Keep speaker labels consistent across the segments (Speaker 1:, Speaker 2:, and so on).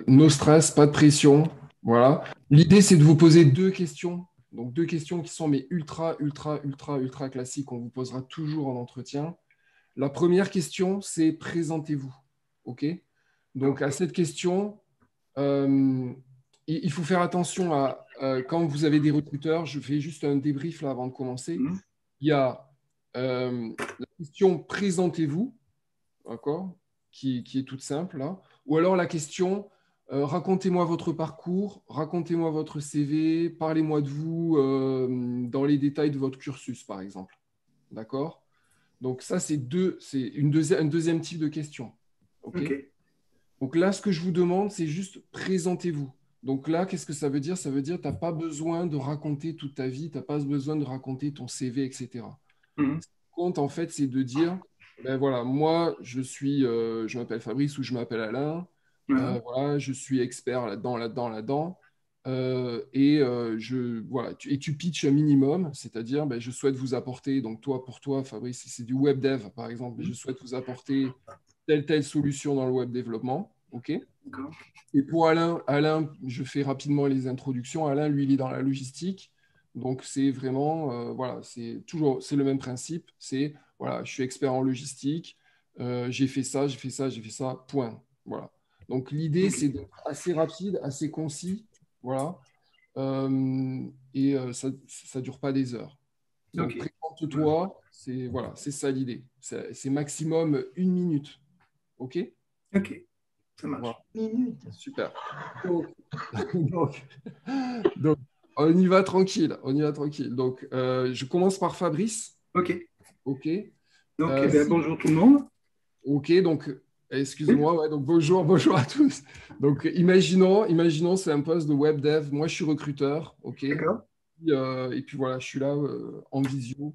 Speaker 1: no stress, pas de pression. Voilà. L'idée, c'est de vous poser deux questions. Donc, deux questions qui sont mais ultra classiques qu'on vous posera toujours en entretien. La première question, c'est présentez-vous. OK? Donc, à cette question, euh, il faut faire attention à quand vous avez des recruteurs. Je fais juste un débrief là avant de commencer.
Speaker 2: Mhm.
Speaker 1: Il y a la question présentez-vous, d'accord, qui est toute simple là. Ou alors la question racontez-moi votre parcours, racontez-moi votre CV, parlez-moi de vous dans les détails de votre cursus, par exemple. D'accord? Donc ça, c'est un deuxième type de question. OK?
Speaker 2: Ok,
Speaker 1: Donc là, ce que je vous demande, c'est juste présentez-vous. Donc là, qu'est-ce que ça veut dire? Ça veut dire que tu n'as pas besoin de raconter toute ta vie, tu n'as pas besoin de raconter ton CV, etc.
Speaker 2: mhm.
Speaker 1: Ce qui compte, en fait, c'est de dire, ben voilà, moi, je m'appelle Fabrice ou je m'appelle Alain.
Speaker 2: Voilà.
Speaker 1: Voilà, je suis expert là-dedans, là-dedans, là-dedans. Voilà, et tu pitches un minimum, c'est-à-dire, ben, je souhaite vous apporter, donc toi, pour toi, Fabrice, si c'est du web dev, par exemple, ben, je
Speaker 2: Mhm.
Speaker 1: souhaite vous apporter telle solution dans le web développement. OK?
Speaker 2: D'accord.
Speaker 1: Et pour Alain, je fais rapidement les introductions. Alain, lui, il est dans la logistique. Donc, c'est vraiment, voilà, c'est le même principe. C'est, voilà, je suis expert en logistique. J'ai fait ça, j'ai fait ça, j'ai fait ça, point. Voilà. Donc, l'idée,
Speaker 2: Ok,
Speaker 1: c'est d'être assez rapide, assez concis. Voilà. Ça ne dure pas des heures.
Speaker 2: ok.
Speaker 1: Donc,
Speaker 2: Voilà.
Speaker 1: présente-toi. C'est, voilà, c'est ça l'idée. C'est maximum 1 minute. OK?
Speaker 2: Ok, ça
Speaker 1: Voilà.
Speaker 2: marche.
Speaker 1: Super. Donc, donc, donc, on y va tranquille, on y va tranquille. Donc, je commence par Fabrice.
Speaker 2: Ok.
Speaker 1: OK.
Speaker 2: Donc, eh bien,
Speaker 1: Si,
Speaker 2: bonjour tout le monde.
Speaker 1: OK, donc,
Speaker 2: Oui.
Speaker 1: excuse-moi, ouais, donc bonjour à tous. Donc, imaginons, c'est un poste de web dev. Moi, je suis recruteur, OK.
Speaker 2: D'accord.
Speaker 1: Et puis voilà, je suis là en visio.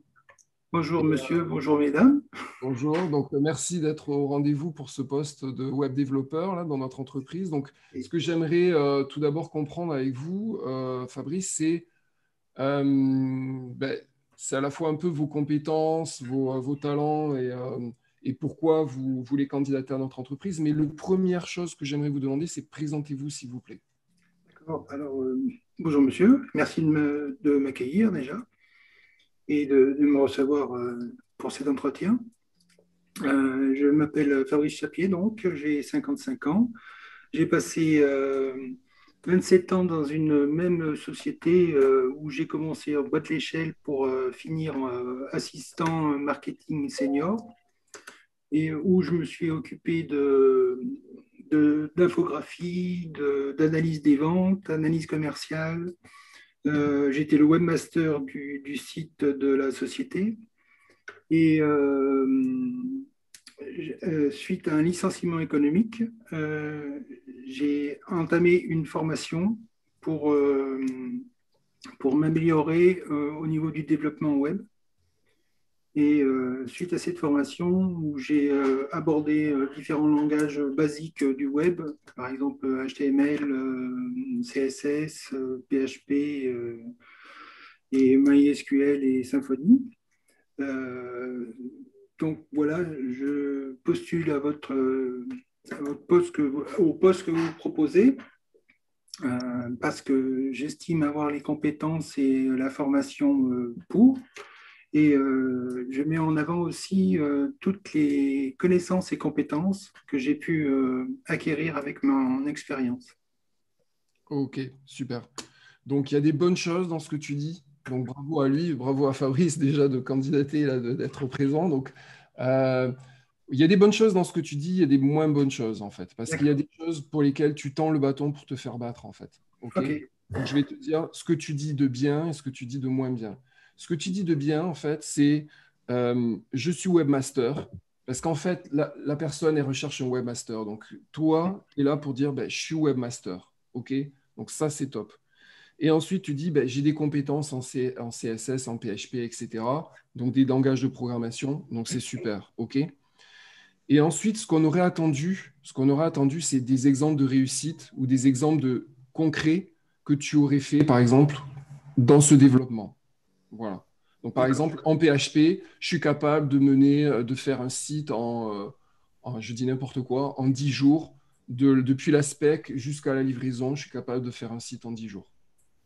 Speaker 2: Bonjour
Speaker 1: Et,
Speaker 2: monsieur, bonjour mesdames.
Speaker 1: bonjour, donc merci d'être au rendez-vous pour ce poste de web développeur là, dans notre entreprise. Donc, ce
Speaker 2: Et-
Speaker 1: que j'aimerais tout d'abord comprendre avec vous, Fabrice, c'est ben, c'est à la fois un peu vos compétences, vos talents et pourquoi vous voulez candidater à notre entreprise. Mais la première chose que j'aimerais vous demander, c'est présentez-vous, s'il vous plaît.
Speaker 2: D'accord. Alors, bonjour monsieur. Merci de m'accueillir déjà et de me recevoir pour cet entretien. Je m'appelle Fabrice Chapier, donc j'ai 55 ans. J'ai passé 27 ans dans une même société où j'ai commencé en bas de l'échelle pour finir assistant marketing senior et où je me suis occupé d'infographie, d'analyse des ventes, analyse commerciale. J'étais le webmaster du site de la société. Et suite à un licenciement économique, euh, j'ai entamé une formation pour, euh, pour m'améliorer au niveau du développement web. Et suite à cette formation, où j'ai abordé différents langages basiques du web, par exemple HTML, CSS, PHP et MySQL et Symfony. Euh, donc voilà, je postule à votre poste au poste que vous proposez parce que j'estime avoir les compétences et la formation pour. Et je mets en avant aussi toutes les connaissances et compétences que j'ai pu acquérir avec mon expérience.
Speaker 1: Ok, super. Donc, il y a des bonnes choses dans ce que tu dis. Donc, bravo à lui, bravo à Fabrice déjà de candidater, là, d'être présent. Donc, euh, il y a des bonnes choses dans ce que tu dis, il y a des moins bonnes choses, en fait. Parce qu'il y a
Speaker 2: D'accord.
Speaker 1: des choses pour lesquelles tu tends le bâton pour te faire battre, en fait. OK?
Speaker 2: Ok.
Speaker 1: Donc, je vais te dire ce que tu dis de bien et ce que tu dis de moins bien. Ce que tu dis de bien, en fait, c'est je suis webmaster. Parce qu'en fait, la personne, elle recherche un webmaster. Donc, toi, tu es là pour dire, ben, je suis webmaster. OK? Donc, ça, c'est top. Et ensuite, tu dis, ben, j'ai des compétences en CSS, en PHP, etc. Donc, des langages de programmation. Donc, c'est super. OK? Et ensuite, ce qu'on aurait attendu, c'est des exemples de réussite ou des exemples concrets que tu aurais fait, par exemple, dans ce développement. Voilà. Donc, par
Speaker 2: D'accord.
Speaker 1: exemple, en PHP, je suis capable de faire un site je dis n'importe quoi, en 10 jours. Depuis la spec jusqu'à la livraison, je suis capable de faire un site en 10 jours,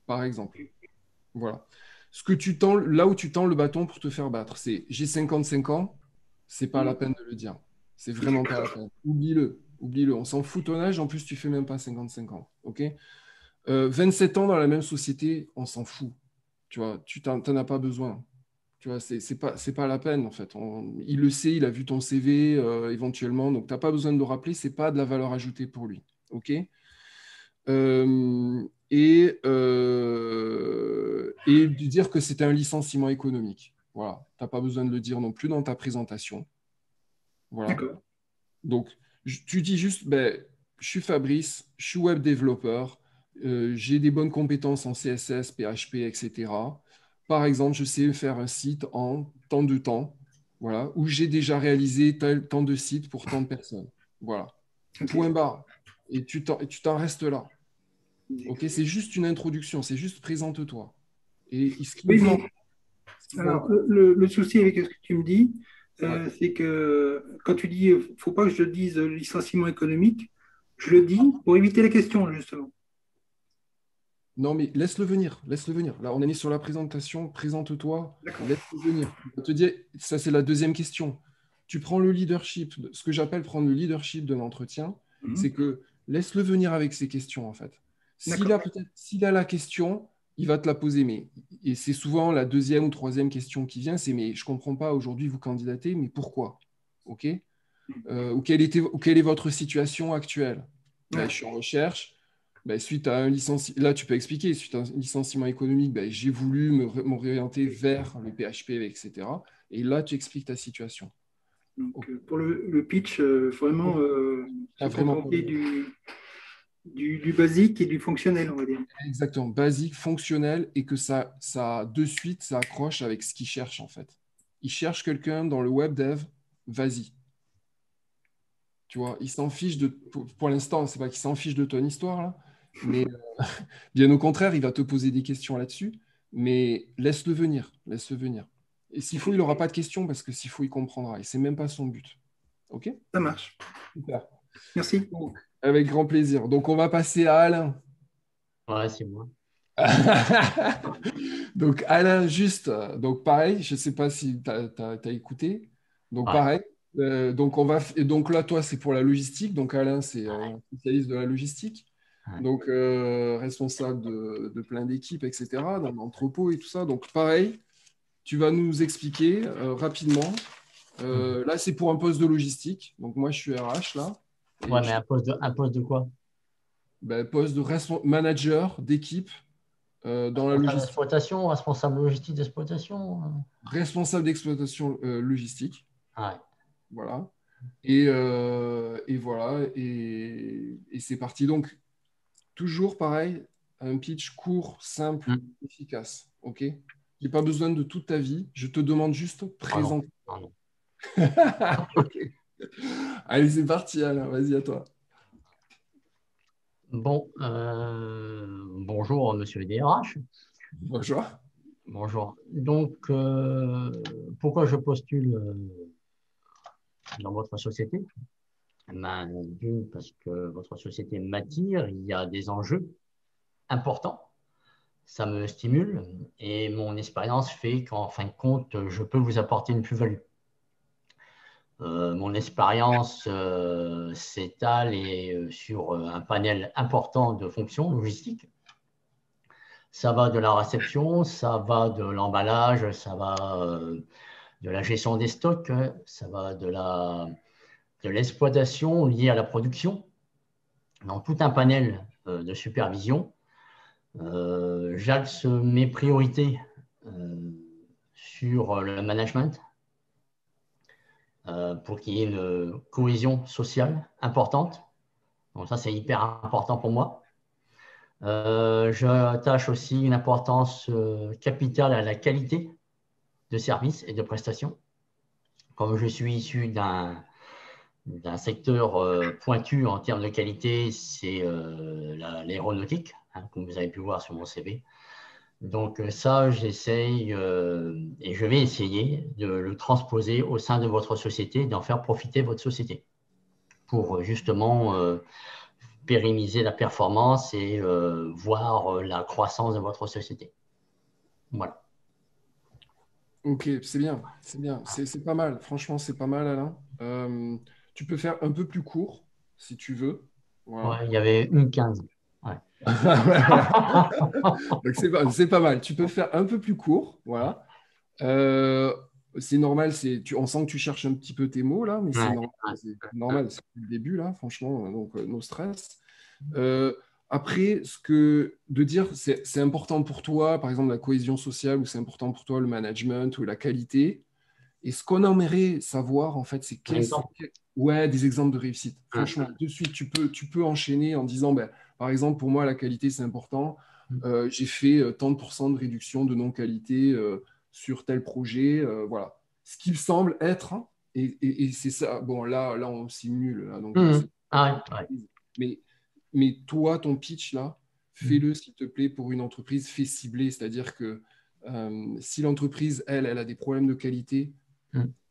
Speaker 1: par exemple. Voilà. Là où tu tends le bâton pour te faire battre, c'est j'ai 55 ans, c'est pas la peine de le dire. C'est vraiment pas la peine. Oublie-le. Oublie-le. On s'en fout ton âge, en plus tu fais même pas 55 ans. OK? 27 ans dans la même société, on s'en fout. Tu vois, tu t'en as pas besoin. Tu vois, c'est pas la peine en fait. Il le sait, il a vu ton CV éventuellement, donc tu n'as pas besoin de le rappeler, c'est pas de la valeur ajoutée pour lui. OK? Euh, et de dire que c'était un licenciement économique. Voilà, tu n'as pas besoin de le dire non plus dans ta présentation. Voilà.
Speaker 2: D'accord.
Speaker 1: Donc, tu dis juste, ben, je suis Fabrice, je suis web développeur, j'ai des bonnes compétences en CSS, PHP, etc. Par exemple, je sais faire un site en tant de temps, voilà, où j'ai déjà réalisé tant de sites pour tant de personnes. Voilà.
Speaker 2: Ok.
Speaker 1: Point barre. Et tu t'en restes là. Ok, c'est juste une introduction, c'est juste présente-toi. Et ce qui
Speaker 2: Oui,
Speaker 1: vend,
Speaker 2: mais
Speaker 1: ce qui vend-
Speaker 2: alors, le souci avec ce que tu me dis,
Speaker 1: ouais.
Speaker 2: c'est que quand tu dis, faut pas que je dise licenciement économique, je le dis pour éviter la question, justement.
Speaker 1: Non, mais laisse-le venir, laisse-le venir. Là, on est sur la présentation, présente-toi,
Speaker 2: D'accord.
Speaker 1: laisse-le venir. Il va te dire, ça c'est la deuxième question. Tu prends le leadership, ce que j'appelle prendre le leadership de l'entretien,
Speaker 2: Mhm.
Speaker 1: c'est que laisse-le venir avec ses questions, en fait.
Speaker 2: D'accord.
Speaker 1: S'il a la question, il va te la poser, et c'est souvent la deuxième ou troisième question qui vient, c'est, mais je comprends pas, aujourd'hui vous candidatez, mais pourquoi? OK? Ou quelle est votre situation actuelle? Ben, je
Speaker 2: Ouais.
Speaker 1: suis en recherche. Ben, suite à un licenciement, là tu peux expliquer, suite à un licenciement économique, ben, j'ai voulu m'orienter vers le PHP, etc. Et là, tu expliques ta situation.
Speaker 2: Donc,
Speaker 1: Ok.
Speaker 2: pour le pitch, vraiment
Speaker 1: Pas
Speaker 2: se
Speaker 1: vraiment
Speaker 2: contenter du basique et du fonctionnel, on va dire.
Speaker 1: exactement basique, fonctionnel, et que ça de suite, ça accroche avec ce qu'il cherche en fait. Il cherche quelqu'un dans le web dev, vas-y. Tu vois, il s'en fiche pour l'instant, c'est pas qu'il s'en fiche de ton histoire là, mais bien au contraire, il va te poser des questions là-dessus, mais laisse-le venir, laisse-le venir. Et s'il faut, il n'aura pas de questions parce que s'il faut, il comprendra. Et c'est même pas son but. OK?
Speaker 2: Ça marche.
Speaker 1: Super.
Speaker 2: Merci.
Speaker 1: Donc, avec grand plaisir. Donc, on va passer à Alain.
Speaker 3: Ouais, c'est moi.
Speaker 1: Donc, Alain, juste, donc pareil, je ne sais pas si tu as, écouté. Donc,
Speaker 3: Ouais.
Speaker 1: pareil. Et donc là, toi, c'est pour la logistique. Donc, Alain, c'est un spécialiste de la logistique.
Speaker 3: Ouais.
Speaker 1: Donc, responsable de plein d'équipes, etc., dans l'entrepôt et tout ça. Donc, pareil, tu vas nous expliquer rapidement. Là, c'est pour un poste de logistique. Donc, moi, je suis RH là.
Speaker 3: Ouais,
Speaker 1: Et
Speaker 3: mais un poste de quoi?
Speaker 1: ben, poste de manager d'équipe dans la
Speaker 3: Responsable
Speaker 1: logistique.
Speaker 3: d'exploitation, responsable logistique d'exploitation.
Speaker 1: Responsable d'exploitation logistique.
Speaker 3: Ouais.
Speaker 1: Voilà. Et voilà. Et c'est parti. Donc, toujours pareil, un pitch court, simple,
Speaker 3: Hmm.
Speaker 1: efficace. OK? J'ai pas besoin de toute ta vie. Je te demande juste
Speaker 3: Ah non,
Speaker 1: présente.
Speaker 3: non, non.
Speaker 1: OK. Allez, c'est parti, Alain. Vas-y, à toi.
Speaker 3: Bon, bonjour, monsieur le DRH.
Speaker 1: Bonjour.
Speaker 3: Bonjour. Donc, pourquoi je postule dans votre société? Ben, d'une, parce que votre société m'attire, il y a des enjeux importants, ça me stimule et mon expérience fait qu'en fin de compte, je peux vous apporter une plus-value. Mon expérience s'étale sur un panel important de fonctions logistiques. Ça va de la réception, ça va de l'emballage, ça va de la gestion des stocks, ça va de l'exploitation liée à la production. Dans tout un panel de supervision, j'axe mes priorités sur le management pour qu'il y ait une cohésion sociale importante. Donc ça, c'est hyper important pour moi. J'attache aussi une importance capitale à la qualité de services et de prestations. Comme je suis issu d'un secteur pointu en termes de qualité, c'est l'aéronautique, hein, comme vous avez pu voir sur mon CV. Donc ça, j'essaye et je vais essayer de le transposer au sein de votre société, d'en faire profiter votre société pour justement pérenniser la performance et voir la croissance de votre société. Voilà.
Speaker 1: Ok, c'est bien, c'est bien, c'est pas mal. Franchement, c'est pas mal, Alain. Tu peux faire un peu plus court si tu veux.
Speaker 3: Ouais,
Speaker 1: Voilà.
Speaker 3: il y avait 1,15. Ouais.
Speaker 1: Donc, c'est pas mal. Tu peux faire un peu plus court. Voilà. Euh, c'est normal, on sent que tu cherches un petit peu tes mots là, mais c'est
Speaker 3: Ouais,
Speaker 1: normal,
Speaker 3: ouais.
Speaker 1: c'est normal, c'est le début là, franchement, donc no stress. Euh, Après, de dire, c'est important pour toi, par exemple la cohésion sociale, ou c'est important pour toi le management ou la qualité. Et ce qu'on aimerait savoir en fait, c'est
Speaker 3: Un exemple.
Speaker 1: ouais, des exemples de réussite.
Speaker 3: Ouais.
Speaker 1: Franchement, de suite, tu peux enchaîner en disant, ben, par exemple, pour moi la qualité c'est important. J'ai fait tant de pourcents de réduction de non-qualité sur tel projet, voilà. Ce qui me semble être, hein, et c'est ça. Bon, là, on simule, là, donc c'est
Speaker 3: Ah, ouais, ouais.
Speaker 1: mais, mais toi, ton pitch là, fais-le s'il te plaît pour une entreprise, fais cibler, c'est-à-dire que si l'entreprise, elle a des problèmes de qualité,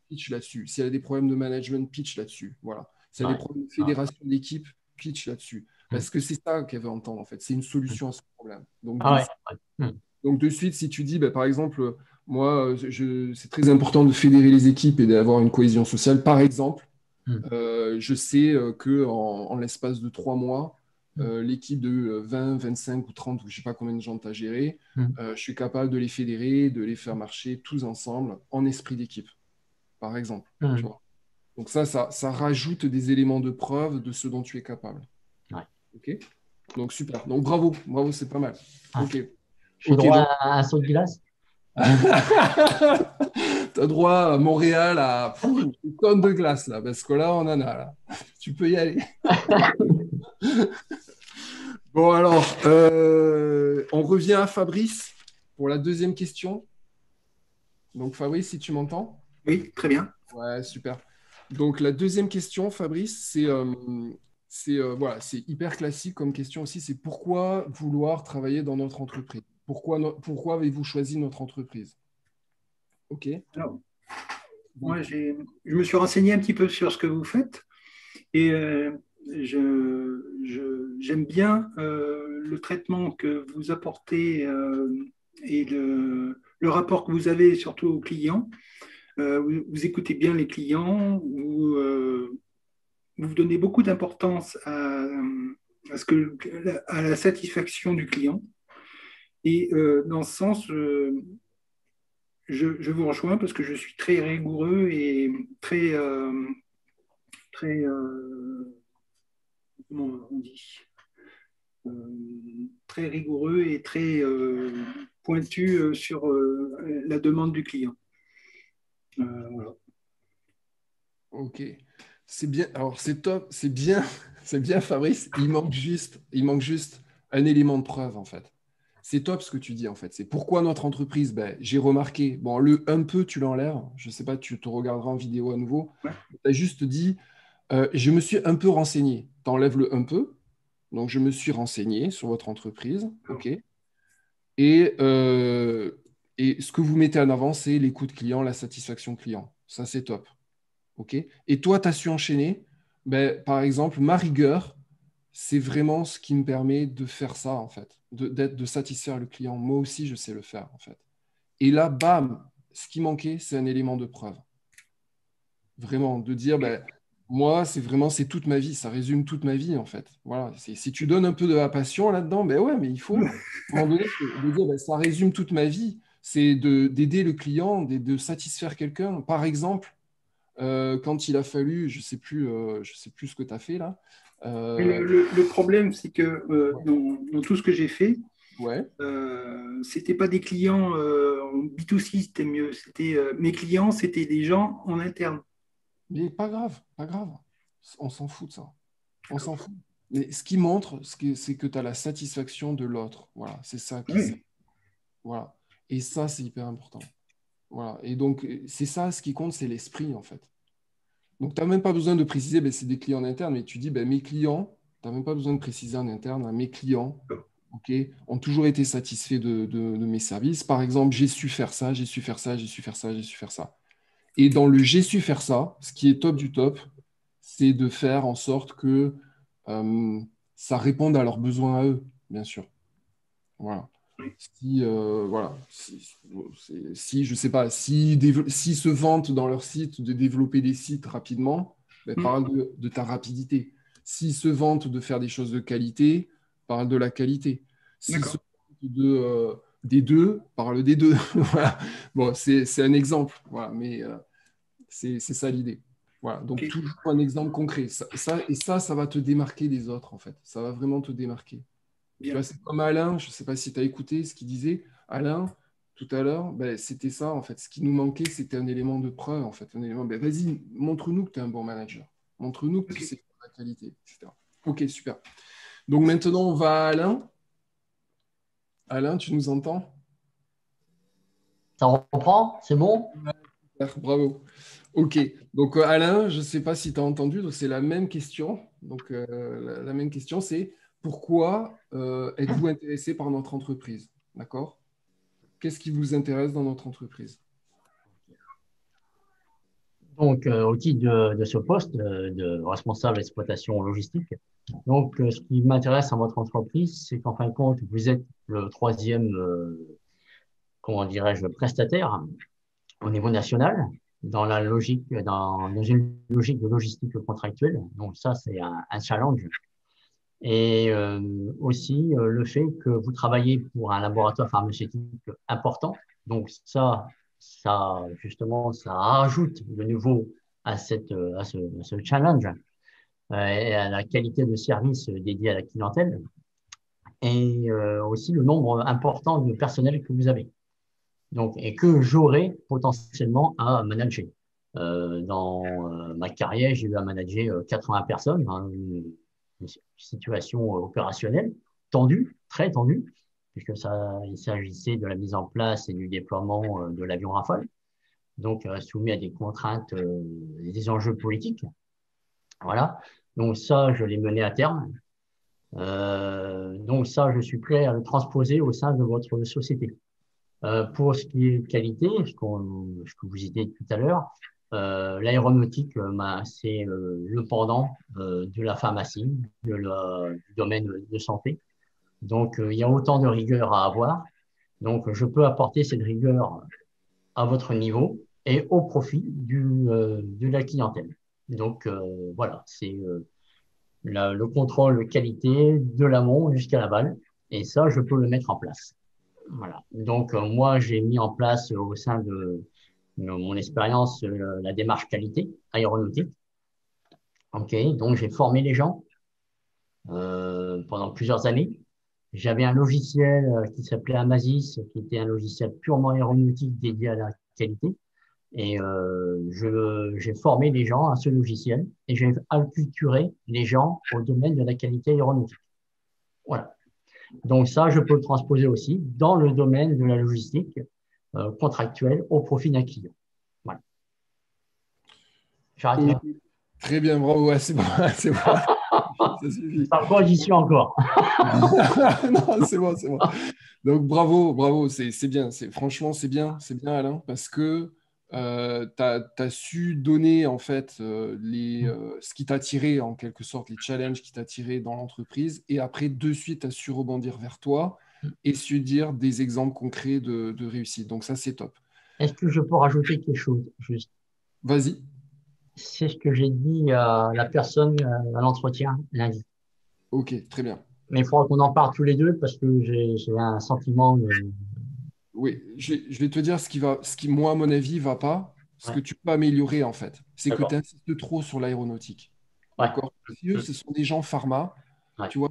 Speaker 1: pitch là-dessus. Si elle a des problèmes de management, pitch là-dessus. Voilà. Si elle a des
Speaker 3: Ouais,
Speaker 1: problèmes de
Speaker 3: ouais.
Speaker 1: fédération d'équipe, pitch là-dessus. Parce que c'est ça qu'elle veut entendre, en fait. C'est une solution à ce problème. Donc,
Speaker 3: Ah, ouais, ouais.
Speaker 1: de suite, si tu dis, bah, par exemple, moi, c'est très important de fédérer les équipes et d'avoir une cohésion sociale. Par exemple, je sais qu'en l'espace de 3 mois, l'équipe de 20, 25 ou 30, ou je ne sais pas combien de gens tu as géré, je suis capable de les fédérer, de les faire marcher tous ensemble en esprit d'équipe, par exemple. Tu vois. Donc ça rajoute des éléments de preuve de ce dont tu es capable.
Speaker 3: Ouais.
Speaker 1: OK? Donc super. Donc bravo, bravo, c'est pas mal.
Speaker 3: Ah.
Speaker 1: OK.
Speaker 3: J'ai
Speaker 1: OK,
Speaker 3: droit
Speaker 1: donc
Speaker 3: à un saut de glace?
Speaker 1: tu as droit à Montréal à une tonne de glace là, parce que là, on en a là. Tu peux y aller. Bon, alors, on revient à Fabrice pour la deuxième question. Donc, Fabrice, si tu m'entends?
Speaker 2: Oui, très bien.
Speaker 1: Ouais, super. Donc, la deuxième question, Fabrice, voilà, c'est hyper classique comme question aussi. C'est pourquoi vouloir travailler dans notre entreprise? Pourquoi avez-vous choisi notre entreprise? OK?
Speaker 2: Alors,
Speaker 1: Donc,
Speaker 2: moi, je me suis renseigné un petit peu sur ce que vous faites et j'aime bien le traitement que vous apportez et le rapport que vous avez surtout aux clients. Vous écoutez bien les clients, vous donnez beaucoup d'importance à la satisfaction du client. Et dans ce sens, je vous rejoins parce que je suis très rigoureux et très comment on dit, très rigoureux et très pointu sur la demande du client. Voilà.
Speaker 1: OK. C'est bien. Alors, c'est top. C'est bien. C'est bien, Fabrice. Il manque juste un élément de preuve, en fait. C'est top ce que tu dis, en fait. C'est pourquoi notre entreprise, ben, j'ai remarqué, bon, le un peu, tu l'enlèves. Je ne sais pas, tu te regarderas en vidéo à nouveau.
Speaker 2: Ouais.
Speaker 1: Tu as juste dit, je me suis un peu renseigné. Tu enlèves le un peu. Donc, je me suis renseigné sur votre entreprise. OK. Et ce que vous mettez en avant, c'est l'écoute client, la satisfaction client. Ça, c'est top. OK? Et toi, tu as su enchaîner. Ben, par exemple, ma rigueur, c'est vraiment ce qui me permet de faire ça, en fait, de satisfaire le client. Moi aussi, je sais le faire, en fait. Et là, bam, ce qui manquait, c'est un élément de preuve. Vraiment, de dire, ben, moi, c'est toute ma vie, ça résume toute ma vie, en fait. Voilà. Si tu donnes un peu de la passion là-dedans, ben ouais, mais il faut, à un moment donné, de dire, ben, ça résume toute ma vie. C'est d'aider le client, de satisfaire quelqu'un. Par exemple, quand il a fallu, je sais plus ce que tu as fait là.
Speaker 2: Mais
Speaker 1: Euh,
Speaker 2: le problème, c'est que
Speaker 1: ouais.
Speaker 2: dans tout ce que j'ai fait,
Speaker 1: Ouais.
Speaker 2: c'était pas des clients en B2C, c'était mieux. Mes clients, c'était des gens en interne.
Speaker 1: Mais pas grave, pas grave. On s'en fout de ça. On s'en fout. Mais ce qui montre, c'est que tu as la satisfaction de l'autre. Voilà, c'est ça qui.
Speaker 2: Oui.
Speaker 1: Voilà. Et ça, c'est hyper important. Voilà. Et donc, c'est ça, ce qui compte, c'est l'esprit, en fait. Donc, tu n'as même pas besoin de préciser, ben, c'est des clients en interne, mais tu dis, ben, mes clients, tu n'as même pas besoin de préciser en interne, hein, mes clients, ok, ont toujours été satisfaits de mes services. Par exemple, j'ai su faire ça, j'ai su faire ça, j'ai su faire ça, j'ai su faire ça. Et dans le j'ai su faire ça, ce qui est top du top, c'est de faire en sorte que ça réponde à leurs besoins à eux, bien sûr. Voilà. Si je sais pas, s'ils se vantent dans leur site de développer des sites rapidement, ben, parle de ta rapidité. S'ils se vantent de faire des choses de qualité, parle de la qualité. S'ils se vantent des deux, parle des deux. Voilà. Bon, c'est un exemple, voilà, mais c'est ça l'idée. Voilà. Donc, toujours un exemple concret. Ça va te démarquer des autres, en fait. Ça va vraiment te démarquer. Tu vois, c'est comme Alain, je ne sais pas si tu as écouté ce qu'il disait. Alain, tout à l'heure, ben, c'était ça, en fait. Ce qui nous manquait, c'était un élément de preuve, en fait. Un élément, ben, vas-y, montre-nous que tu es un bon manager. Montre-nous que tu sais faire la qualité, etc. Ok, super. Donc maintenant, on va à Alain. Alain, tu nous entends?
Speaker 3: Ça reprend? C'est bon?
Speaker 1: Bravo. Ok. Donc Alain, je ne sais pas si tu as entendu, donc c'est la même question. Donc la même question, c'est pourquoi êtes-vous intéressé par notre entreprise? D'accord? Qu'est-ce qui vous intéresse dans notre entreprise?
Speaker 3: Donc, au titre de ce poste de responsable exploitation logistique, donc ce qui m'intéresse dans votre entreprise, c'est qu'en fin de compte, vous êtes le troisième, comment dirais-je, prestataire au niveau national dans une logique de logistique contractuelle. Donc ça, c'est un challenge. Et aussi le fait que vous travaillez pour un laboratoire pharmaceutique important. Donc ça justement, ça ajoute de nouveau à ce challenge et à la qualité de service dédié à la clientèle et aussi le nombre important de personnel que vous avez. Donc, et que j'aurai potentiellement à manager. Dans ma carrière, j'ai eu à manager 80 personnes, hein, une situation opérationnelle tendue, très tendue, puisque il s'agissait de la mise en place et du déploiement de l'avion Rafale, donc soumis à des contraintes et des enjeux politiques. Voilà. Donc ça, je l'ai mené à terme. Donc ça, je suis prêt à le transposer au sein de votre société. Pour ce qui est qualité, ce que vous disiez tout à l'heure, l'aéronautique, c'est le pendant de la pharmacie, du domaine de santé. Donc, il y a autant de rigueur à avoir. Donc, je peux apporter cette rigueur à votre niveau et au profit de la clientèle. Donc, voilà, c'est le contrôle qualité de l'amont jusqu'à l'aval. Et ça, je peux le mettre en place. Voilà. Donc, moi, j'ai mis en place au sein de mon expérience la démarche qualité aéronautique. OK. Donc, j'ai formé les gens pendant plusieurs années. J'avais un logiciel qui s'appelait Amasis, qui était un logiciel purement aéronautique dédié à la qualité. Et j'ai formé les gens à ce logiciel et j'ai acculturé les gens au domaine de la qualité aéronautique. Voilà. Donc ça, je peux le transposer aussi dans le domaine de la logistique contractuelle au profit d'un client. Voilà. J'arrête là.
Speaker 1: Très bien, bravo. Ouais, c'est bon, c'est bon. Ça suffit.
Speaker 3: Parfois, j'y suis encore.
Speaker 1: Non, c'est bon, c'est bon. Donc bravo, bravo, c'est bien. Franchement, c'est bien, Alain, parce que tu as su donner en fait ce qui t'a tiré en quelque sorte, les challenges qui t'a tiré dans l'entreprise, et après de suite, tu as su rebondir vers toi et su dire des exemples concrets de réussite. Donc ça, c'est top.
Speaker 3: Est-ce que je peux rajouter quelque chose juste?
Speaker 1: Vas-y.
Speaker 3: C'est ce que j'ai dit à la personne à l'entretien lundi.
Speaker 1: Ok, très bien.
Speaker 3: Mais il faudra qu'on en parle tous les deux parce que j'ai un sentiment de...
Speaker 1: Oui, je vais te dire ce qui, moi, à mon avis, va pas, ce
Speaker 3: Ouais,
Speaker 1: que tu peux améliorer, en fait. C'est que tu
Speaker 3: d'accord.
Speaker 1: insistes trop sur l'aéronautique.
Speaker 3: Ouais.
Speaker 1: D'accord? Si eux, ce sont des gens pharma.
Speaker 3: Ouais.
Speaker 1: Tu vois,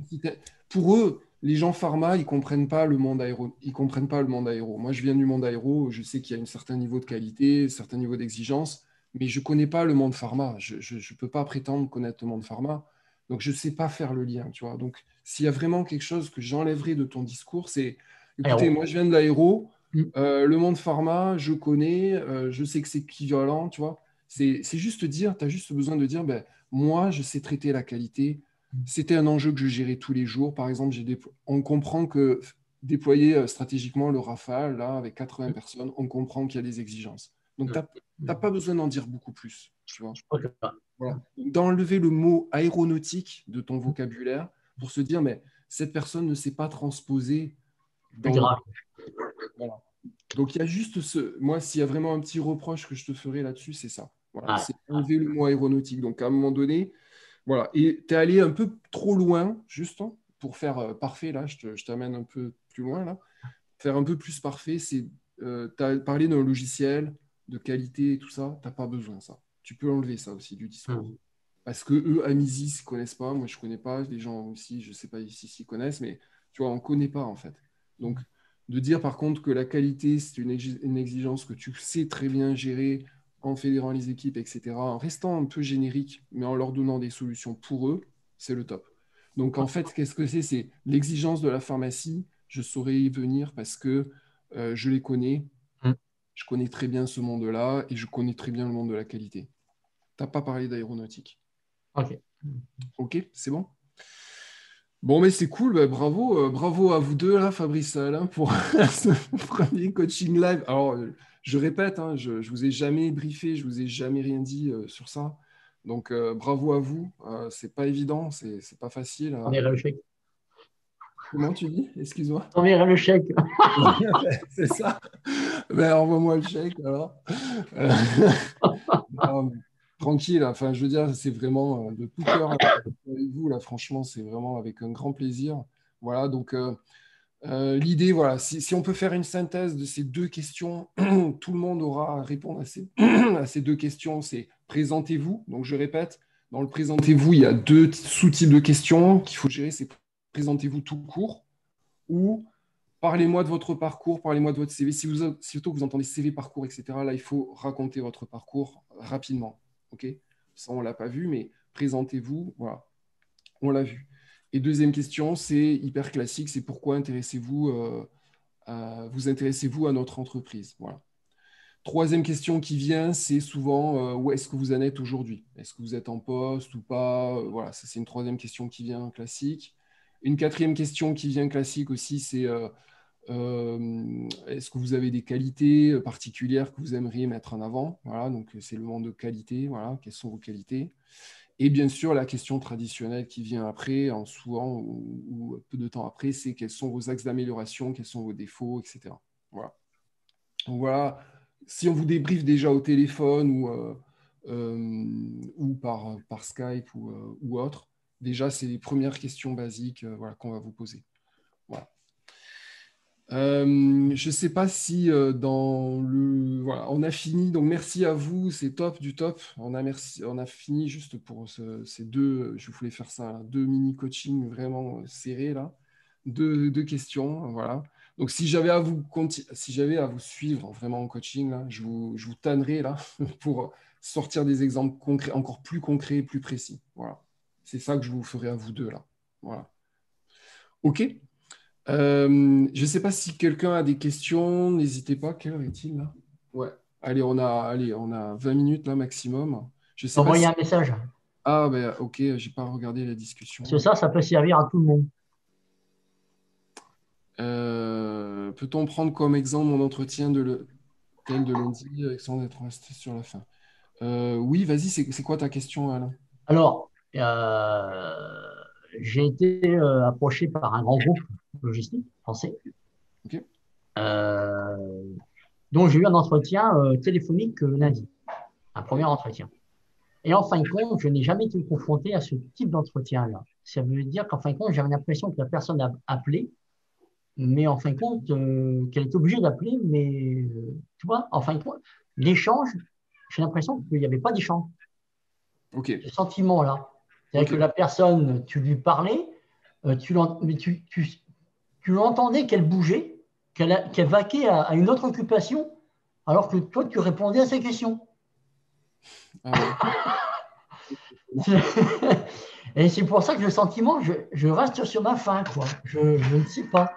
Speaker 1: pour eux, les gens pharma, ils comprennent pas le monde aéro. Ils comprennent pas le monde aéro. Moi, je viens du monde aéro. Je sais qu'il y a un certain niveau de qualité, un certain niveau d'exigence, mais je connais pas le monde pharma. Je peux pas prétendre connaître le monde pharma. Donc, je sais pas faire le lien, tu vois. Donc, s'il y a vraiment quelque chose que j'enlèverais de ton discours, c'est, écoutez,
Speaker 3: Aéro.
Speaker 1: moi, je viens de l'aéro.
Speaker 3: Mm.
Speaker 1: Le monde pharma, je connais. Je sais que c'est équivalent, tu vois. C'est juste dire, tu as juste besoin de dire, ben, moi, je sais traiter la qualité. C'était un enjeu que je gérais tous les jours. Par exemple, on comprend que déployer stratégiquement le Rafale, là, avec 80 personnes, on comprend qu'il y a des exigences. Donc, tu n'as pas besoin d'en dire beaucoup plus. Tu vois.
Speaker 3: Ok.
Speaker 1: Voilà. D'enlever le mot aéronautique de ton vocabulaire pour se dire, mais cette personne ne sait pas transposer
Speaker 3: Plus
Speaker 1: dans le...
Speaker 3: grave.
Speaker 1: Voilà. Donc, il y a juste ce... Moi, s'il y a vraiment un petit reproche que je te ferai là-dessus, c'est ça. Voilà.
Speaker 3: Ah,
Speaker 1: C'est enlever le mot aéronautique. Donc, à un moment donné, voilà. Et tu es allé un peu trop loin, juste pour faire parfait, là, je t'amène un peu plus loin, là. Faire un peu plus parfait, c'est... tu as parlé d'un logiciel, de qualité et tout ça, tu n'as pas besoin de ça. Tu peux enlever ça aussi du discours. Parce que eux, Amisis, ils ne connaissent pas, moi je ne connais pas, les gens aussi, je ne sais pas ici s'ils connaissent, mais tu vois, on ne connaît pas en fait. Donc, de dire par contre que la qualité, c'est une exigence que tu sais très bien gérer en fédérant les équipes, etc., en restant un peu générique, mais en leur donnant des solutions pour eux, c'est le top. Donc en fait, qu'est-ce que c'est? C'est l'exigence de la pharmacie, je saurais y venir parce que je les connais, je connais très bien ce monde-là et je connais très bien le monde de la qualité. Tu n'as pas parlé d'aéronautique.
Speaker 3: ok.
Speaker 1: Ok, c'est bon? Bon, mais c'est cool, bah, bravo à vous deux, là, Fabrice et Alain, pour ce premier coaching live. Alors, je répète, hein, je ne vous ai jamais briefé, je ne vous ai jamais rien dit sur ça. Donc, bravo à vous. C'est pas évident, c'est pas facile.
Speaker 3: T'enverrai le chèque.
Speaker 1: Comment tu dis? Excuse-moi.
Speaker 3: T'enverrai le chèque.
Speaker 1: C'est ça. Ben, envoie-moi le chèque, alors. Euh, non, tranquille, enfin, je veux dire, c'est vraiment de tout cœur avec vous, là, franchement, c'est vraiment avec un grand plaisir. Voilà, donc l'idée, voilà, si on peut faire une synthèse de ces deux questions, tout le monde aura à répondre à à ces deux questions. C'est présentez-vous. Donc, je répète, dans le présentez-vous, il y a deux sous-types de questions qu'il faut gérer. C'est présentez-vous tout court ou parlez-moi de votre parcours, parlez-moi de votre CV. Si vous entendez CV, parcours, etc., là, il faut raconter votre parcours rapidement. OK? Ça, on ne l'a pas vu, mais présentez-vous. Voilà, on l'a vu. Et deuxième question, c'est hyper classique, c'est pourquoi vous intéressez-vous à notre entreprise? Voilà. Troisième question qui vient, c'est souvent où est-ce que vous en êtes aujourd'hui? Est-ce que vous êtes en poste ou pas? Voilà, ça c'est une troisième question qui vient classique. Une quatrième question qui vient classique aussi, c'est est-ce que vous avez des qualités particulières que vous aimeriez mettre en avant? Voilà, donc c'est le monde de qualité. Voilà, quelles sont vos qualités? Et bien sûr, la question traditionnelle qui vient après, en souvent ou peu de temps après, c'est quels sont vos axes d'amélioration, quels sont vos défauts, etc. Voilà. Donc voilà, si on vous débriefe déjà au téléphone ou par Skype ou autre, déjà, c'est les premières questions basiques voilà, qu'on va vous poser. Voilà. Je ne sais pas si dans le... Voilà, on a fini. Donc, merci à vous. C'est top du top. On a fini juste pour ces deux... Je voulais faire ça, là, deux mini-coachings vraiment serrés, là. Deux questions, voilà. Donc, si j'avais à vous suivre vraiment en coaching, là, je vous tannerais, là, pour sortir des exemples concrets, encore plus concrets, plus précis. Voilà. C'est ça que je vous ferai à vous deux, là. Voilà. OK? Je ne sais pas si quelqu'un a des questions, n'hésitez pas. Quelle heure est-il là? Ouais. Allez, on a 20 minutes là maximum. Je sais pas
Speaker 3: Envoyer
Speaker 1: si.
Speaker 3: un message.
Speaker 1: Ah ben ok, j'ai pas regardé la discussion.
Speaker 3: Parce que ça peut servir à tout le monde.
Speaker 1: Peut-on prendre comme exemple mon entretien tel de lundi sans être resté sur la fin? Oui, vas-y, c'est quoi ta question, Alain?
Speaker 3: Alors, j'ai été approché par un grand groupe logistique français,
Speaker 1: Ok.
Speaker 3: euh, dont j'ai eu un entretien téléphonique lundi, un premier entretien. Et en fin de compte, je n'ai jamais été confronté à ce type d'entretien-là. Ça veut dire qu'en fin de compte, j'avais l'impression que la personne a appelé, mais en fin de compte, qu'elle est obligée d'appeler, mais tu vois, en fin de compte, l'échange, j'ai l'impression qu'il n'y avait pas d'échange.
Speaker 1: Ok.
Speaker 3: Ce sentiment-là. C'est-à-dire
Speaker 1: Ok.
Speaker 3: que la personne, tu lui parlais, mais tu l'entendais qu'elle bougeait, qu'elle vaquait à une autre occupation, alors que toi, tu répondais à ses questions.
Speaker 1: Ah ouais.
Speaker 3: Et c'est pour ça que le sentiment, je reste sur ma faim, quoi. Je ne sais pas.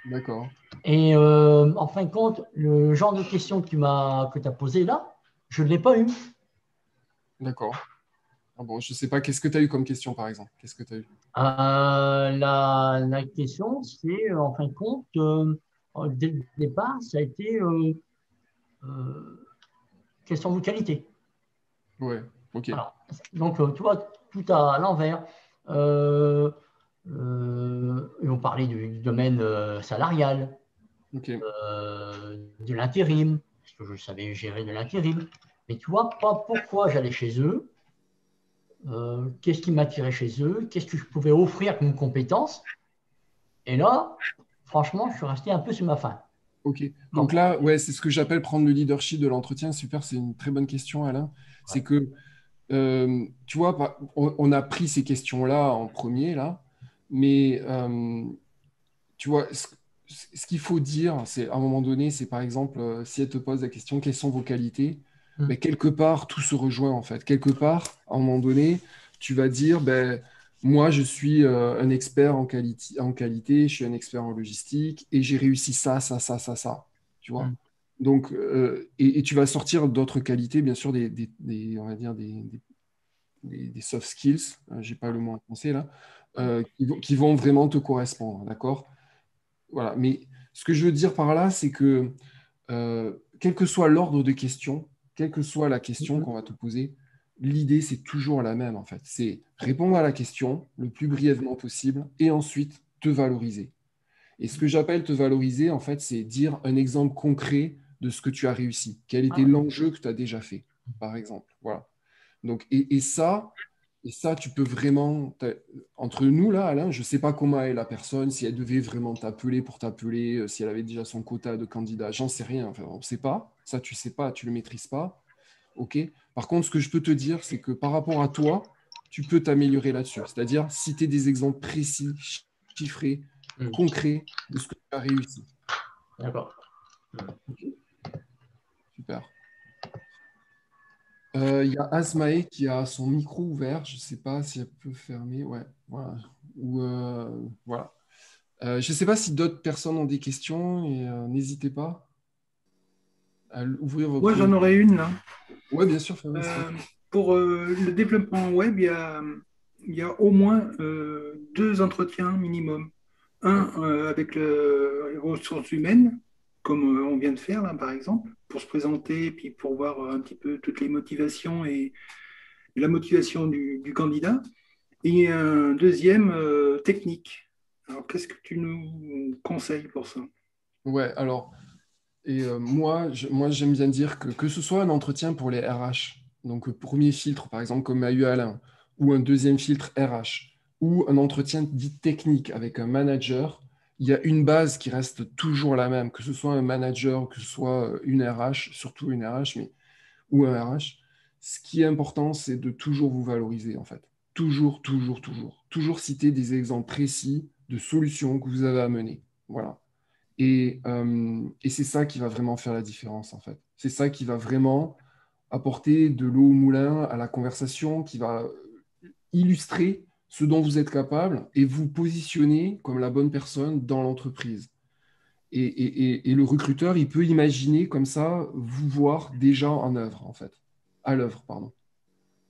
Speaker 1: D'accord.
Speaker 3: Et en fin de compte, le genre de questions que tu as posé là, je ne l'ai pas eu.
Speaker 1: D'accord. Ah bon, je sais pas. Qu'est-ce que tu as eu comme question, par exemple? Qu'est-ce que tu as eu?
Speaker 3: La question, c'est en fin de compte, dès le départ, ça a été quelles sont vos qualités?
Speaker 1: Ouais. Ok.
Speaker 3: Voilà. Donc, tu vois, tout à l'envers. Euh, on parlait du domaine salarial,
Speaker 1: Ok.
Speaker 3: de l'intérim, parce que je savais gérer de l'intérim. Mais tu vois pas pourquoi j'allais chez eux, qu'est-ce qui m'attirait chez eux, qu'est-ce que je pouvais offrir comme compétence. Et là, franchement, je suis resté un peu sur ma faim.
Speaker 1: Ok. Donc
Speaker 3: Comment?
Speaker 1: là, ouais, c'est ce que j'appelle prendre le leadership de l'entretien. Super, c'est une très bonne question, Alain.
Speaker 3: Ouais.
Speaker 1: C'est que, tu vois, on a pris ces questions-là en premier, là, mais tu vois, ce qu'il faut dire, c'est à un moment donné, c'est par exemple, si elle te pose la question, quelles sont vos qualités?
Speaker 3: Hmm.
Speaker 1: Ben, quelque part, tout se rejoint en fait. Quelque part, à un moment donné, tu vas dire, ben, moi, je suis un expert en qualité, je suis un expert en logistique et j'ai réussi ça, ça, ça, ça, ça. Tu vois?
Speaker 3: Hmm.
Speaker 1: Donc, et tu vas sortir d'autres qualités, bien sûr, on va dire des soft skills, j'ai pas le mot en français là, qui vont vraiment te correspondre, d'accord? Voilà. Mais ce que je veux dire par là, c'est que quel que soit l'ordre de questions, quelle que soit la question qu'on va te poser, l'idée, c'est toujours la même, en fait. C'est répondre à la question le plus brièvement possible et ensuite te valoriser. Et ce que j'appelle te valoriser, en fait, c'est dire un exemple concret de ce que tu as réussi. Quel était
Speaker 3: Ah,
Speaker 1: l'enjeu que tu as déjà fait, par exemple. Voilà. Donc, et ça, tu peux vraiment, entre nous là, Alain, je ne sais pas comment est la personne, si elle devait vraiment t'appeler pour t'appeler, si elle avait déjà son quota de candidats, j'en sais rien. Enfin, on ne sait pas. Ça, tu ne sais pas, tu ne le maîtrises pas. OK. Par contre, ce que je peux te dire, c'est que par rapport à toi, tu peux t'améliorer là-dessus. C'est-à-dire citer des exemples précis, chiffrés,
Speaker 3: hmm.
Speaker 1: concrets de ce que tu as réussi.
Speaker 3: D'accord. Hmm.
Speaker 1: OK. Super. Il y a Asmae qui a son micro ouvert. Je ne sais pas si elle peut fermer. Ouais, voilà. Ou, voilà. Je ne sais pas si d'autres personnes ont des questions et n'hésitez pas à ouvrir
Speaker 2: Moi,
Speaker 1: votre...
Speaker 2: j'en aurais une là.
Speaker 1: Ouais, bien sûr, Fabrice.
Speaker 2: Euh, pour le développement web, il y a au moins deux entretiens minimum.
Speaker 1: Ouais,
Speaker 2: Un avec les ressources humaines, comme on vient de faire là, par exemple, pour se présenter, puis pour voir un petit peu toutes les motivations et la motivation du candidat. Et un deuxième technique. Alors, qu'est-ce que tu nous conseilles pour ça?
Speaker 1: ouais, alors, et moi j'aime bien dire que ce soit un entretien pour les RH, donc premier filtre, par exemple, comme a eu Alain, ou un deuxième filtre RH, ou un entretien dit technique avec un manager, il y a une base qui reste toujours la même, que ce soit un manager, que ce soit une RH, surtout une RH, mais ou un RH, ce qui est important, c'est de toujours vous valoriser, en fait. Toujours, toujours, toujours. Toujours citer des exemples précis de solutions que vous avez à mener. Voilà. Et c'est ça qui va vraiment faire la différence, en fait. C'est ça qui va vraiment apporter de l'eau au moulin à la conversation, qui va illustrer ce dont vous êtes capable et vous positionner comme la bonne personne dans l'entreprise. Et le recruteur, il peut imaginer comme ça, vous voir déjà en œuvre, en fait. À l'œuvre, pardon.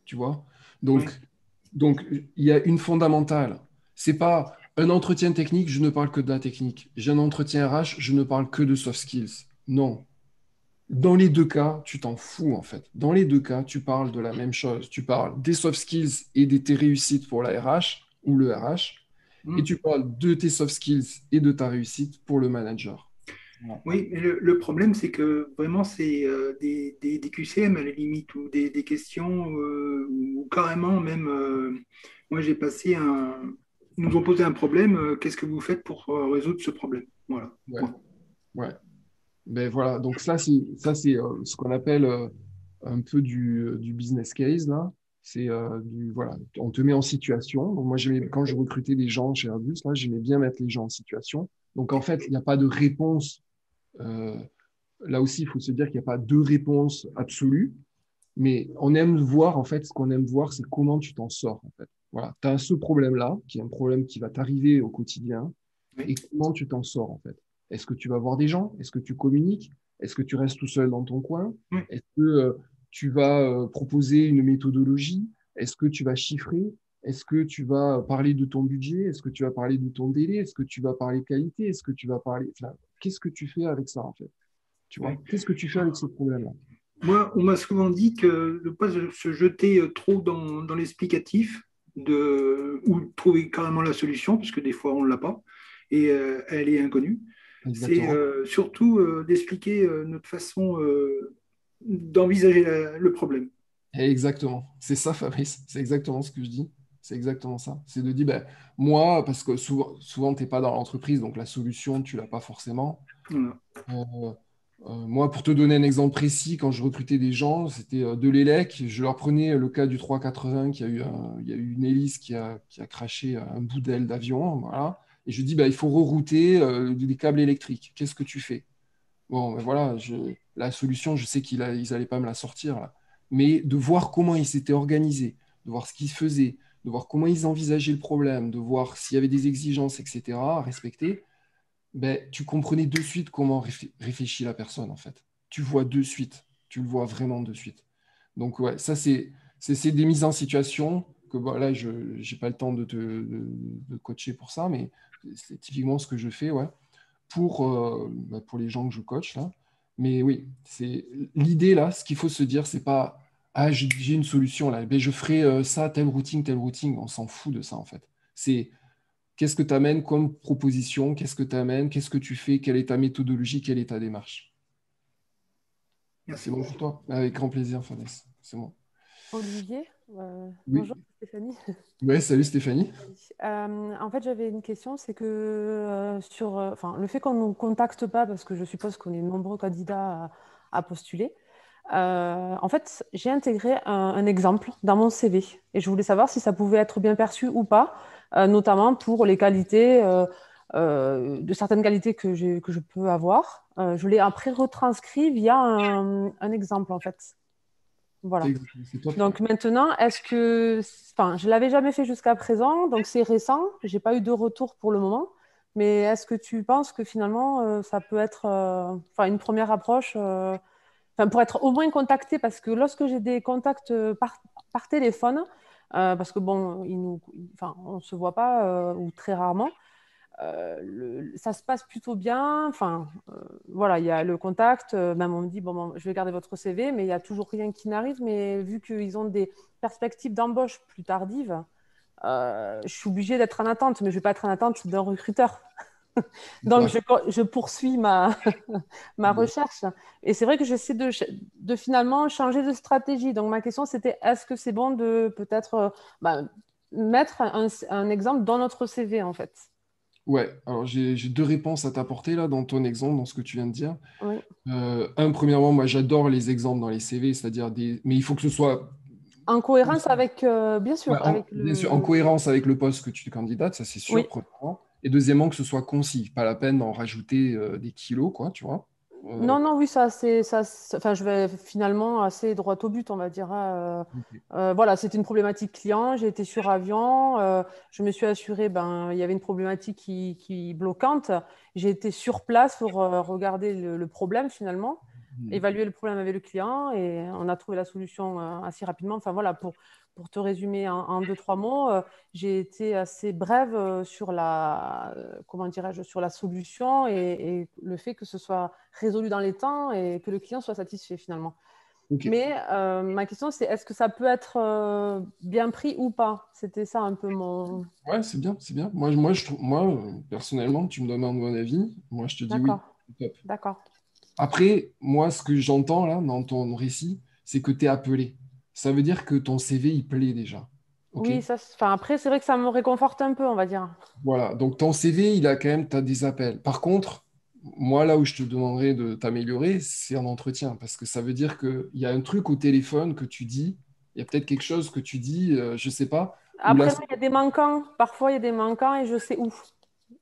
Speaker 1: Tu vois?
Speaker 2: Oui.
Speaker 1: Donc, il y a une fondamentale. C'est pas un entretien technique, je ne parle que de la technique. J'ai un entretien RH, je ne parle que de soft skills. Non. Dans les deux cas, tu t'en fous, en fait. Dans les deux cas, tu parles de la même chose. Tu parles des soft skills et de tes réussites pour la RH ou le RH, et
Speaker 2: Hmm.
Speaker 1: tu parles de tes soft skills et de ta réussite pour le manager. Voilà.
Speaker 2: Oui, mais le problème, c'est que vraiment, c'est des QCM à la limite, ou des questions, ou carrément même, moi j'ai passé ils nous ont posé un problème, qu'est-ce que vous faites pour résoudre ce problème? Voilà.
Speaker 1: Ouais,
Speaker 2: Point.
Speaker 1: ouais. Ben voilà, donc ça c'est ce qu'on appelle un peu du business case là. C'est voilà, on te met en situation. Donc moi quand je recrutais des gens chez Airbus là, j'aimais bien mettre les gens en situation. Donc en fait, il n'y a pas de réponse. euh, Là aussi, il faut se dire qu'il n'y a pas de réponse absolue, mais on aime voir en fait ce qu'on aime voir, c'est comment tu t'en sors en fait. Voilà, tu as ce problème-là, qui est un problème qui va t'arriver au quotidien,
Speaker 2: Oui.
Speaker 1: et comment tu t'en sors en fait. Est-ce que tu vas voir des gens? Est-ce que tu communiques? Est-ce que tu restes tout seul dans ton coin?
Speaker 2: Oui.
Speaker 1: Est-ce que tu vas proposer une méthodologie? Est-ce que tu vas chiffrer? Est-ce que tu vas parler de ton budget? Est-ce que tu vas parler de ton délai? Est-ce que tu vas parler qualité? Est-ce que tu vas parler... Enfin, qu'est-ce que tu fais avec ça en fait? Tu
Speaker 2: Oui.
Speaker 1: vois? Qu'est-ce que tu fais avec ce problème-là?
Speaker 2: Moi, on m'a souvent dit que de ne pas se jeter trop dans l'explicatif ou de trouver carrément la solution, parce que des fois, on ne l'a pas et elle est inconnue. C'est
Speaker 1: Exactement.
Speaker 2: surtout d'expliquer notre façon d'envisager le problème.
Speaker 1: Exactement. C'est ça, Fabrice. C'est exactement ce que je dis. C'est exactement ça. C'est de dire, ben, moi, parce que souvent, tu n'es pas dans l'entreprise, donc la solution, tu l'as pas forcément.
Speaker 2: Voilà.
Speaker 1: Euh, Moi, pour te donner un exemple précis, quand je recrutais des gens, c'était de l'élec. Je leur prenais le cas du 380, il y a eu une hélice qui a craché un bout d'aile d'avion. Voilà. Et je dis, bah, il faut rerouter des câbles électriques. Qu'est-ce que tu fais? Bon, ben voilà, la solution, je sais qu'ils n'allaient pas me la sortir, là. Mais de voir comment ils s'étaient organisés, de voir ce qu'ils faisaient, de voir comment ils envisageaient le problème, de voir s'il y avait des exigences, etc., à respecter, ben, tu comprenais de suite comment réfléchit la personne, en fait. Tu vois de suite. Tu le vois vraiment de suite. Donc, ouais, ça, c'est des mises en situation que bon, là, je n'ai pas le temps de coacher pour ça, mais c'est typiquement ce que je fais, ouais, pour les gens que je coach, là. Mais oui, c'est l'idée, là, ce qu'il faut se dire, c'est pas, ah, j'ai une solution, là, ben, je ferai ça, tel routing. On s'en fout de ça, en fait. C'est qu'est-ce que tu amènes comme proposition? Qu'est-ce que tu amènes? Qu'est-ce que tu fais? Quelle est ta méthodologie? Quelle est ta démarche? C'est
Speaker 2: Merci.
Speaker 1: bon pour toi? Avec grand plaisir, Fabrice. C'est bon.
Speaker 4: Olivier,
Speaker 1: Oui.
Speaker 4: bonjour Stéphanie.
Speaker 1: Ouais, salut Stéphanie.
Speaker 4: En fait, j'avais une question, c'est que enfin, le fait qu'on ne nous contacte pas, parce que je suppose qu'on est nombreux candidats à postuler, en fait, j'ai intégré un exemple dans mon CV et je voulais savoir si ça pouvait être bien perçu ou pas, notamment pour les qualités, de certaines qualités que je peux avoir. Je l'ai après retranscrit via un exemple, en fait. Voilà.
Speaker 1: C'est top.
Speaker 4: Donc maintenant, enfin, je l'avais jamais fait jusqu'à présent, donc c'est récent. J'ai pas eu de retour pour le moment. Mais est-ce que tu penses que finalement, ça peut être, enfin, une première approche, enfin, pour être au moins contacté, parce que lorsque j'ai des contacts par téléphone, parce que bon, enfin, on se voit pas ou très rarement. Ça se passe plutôt bien. Enfin, voilà, il y a le contact. Même on me dit, bon, je vais garder votre CV, mais il n'y a toujours rien qui n'arrive. Mais vu qu'ils ont des perspectives d'embauche plus tardives, je suis obligée d'être en attente, mais je ne vais pas être en attente d'un recruteur. Donc, je poursuis ma recherche. Et c'est vrai que j'essaie de finalement changer de stratégie. Donc, ma question, c'était, est-ce que c'est bon de peut-être mettre un exemple dans notre CV, en fait?
Speaker 1: Ouais, alors j'ai deux réponses à t'apporter là dans ton exemple, dans ce que tu viens de dire.
Speaker 4: Oui.
Speaker 1: Premièrement, moi j'adore les exemples dans les CV, c'est-à-dire mais il faut que ce soit
Speaker 4: En cohérence avec, bien
Speaker 1: ouais,
Speaker 4: sûr, avec
Speaker 1: bien sûr, en cohérence avec le poste que tu te candidates, ça c'est sûr,
Speaker 4: Oui.
Speaker 1: premièrement. Et deuxièmement, que ce soit concis, pas la peine d'en rajouter des kilos, quoi, tu vois.
Speaker 4: Non, non, oui, enfin, je vais finalement assez droit au but, on va dire, hein.
Speaker 1: Ok.
Speaker 4: Voilà, c'était une problématique client. J'ai été sur avion. Je me suis assurée, il y avait une problématique qui bloquante. J'ai été sur place pour regarder le problème finalement, évaluer le problème avec le client et on a trouvé la solution assez rapidement. Enfin voilà, pour te résumer en deux, trois mots, j'ai été assez brève sur comment dirais-je, sur la solution et le fait que ce soit résolu dans les temps et que le client soit satisfait finalement.
Speaker 1: Ok.
Speaker 4: Mais ma question, c'est est-ce que ça peut être bien pris ou pas? C'était ça un peu mon...
Speaker 1: Ouais, c'est bien, c'est bien. Personnellement, tu me demandes mon avis, moi je te dis oui.
Speaker 4: D'accord,
Speaker 1: Top.
Speaker 4: d'accord.
Speaker 1: Après, moi, ce que j'entends là dans ton récit, c'est que tu es appelé. Ça veut dire que ton CV, il plaît déjà. OK?
Speaker 4: Oui, enfin, après, c'est vrai que ça me réconforte un peu, on va dire.
Speaker 1: Voilà. Donc, ton CV, il a quand même, tu as des appels. Par contre, moi, là où je te demanderais de t'améliorer, c'est en entretien. Parce que ça veut dire qu'il y a un truc au téléphone que tu dis, il y a peut-être quelque chose que tu dis, je sais pas, ou là,
Speaker 4: Après, il y a des manquants. Parfois, il y a des manquants et je sais où. Pourquoi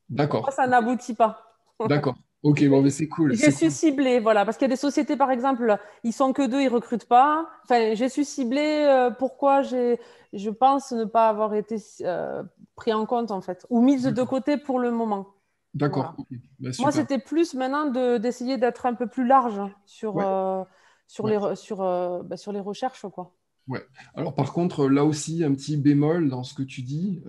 Speaker 1: d'accord,
Speaker 4: ça n'aboutit pas?
Speaker 1: d'accord. OK, bon, mais c'est cool,
Speaker 4: J'ai
Speaker 1: c'est
Speaker 4: su
Speaker 1: cool.
Speaker 4: cibler, voilà, parce qu'il y a des sociétés, par exemple, ils sont que deux, ils recrutent pas. Enfin, j'ai su cibler pourquoi je pense ne pas avoir été pris en compte, en fait, ou mise de
Speaker 1: D'accord,
Speaker 4: côté pour le moment.
Speaker 1: d'accord.
Speaker 4: Voilà.
Speaker 1: Ok. Bah,
Speaker 4: Moi,
Speaker 1: super.
Speaker 4: c'était plus maintenant d'essayer d'être un peu plus large sur,
Speaker 1: Ouais, ouais.
Speaker 4: sur les recherches, quoi.
Speaker 1: Ouais. Alors par contre, là aussi, un petit bémol dans ce que tu dis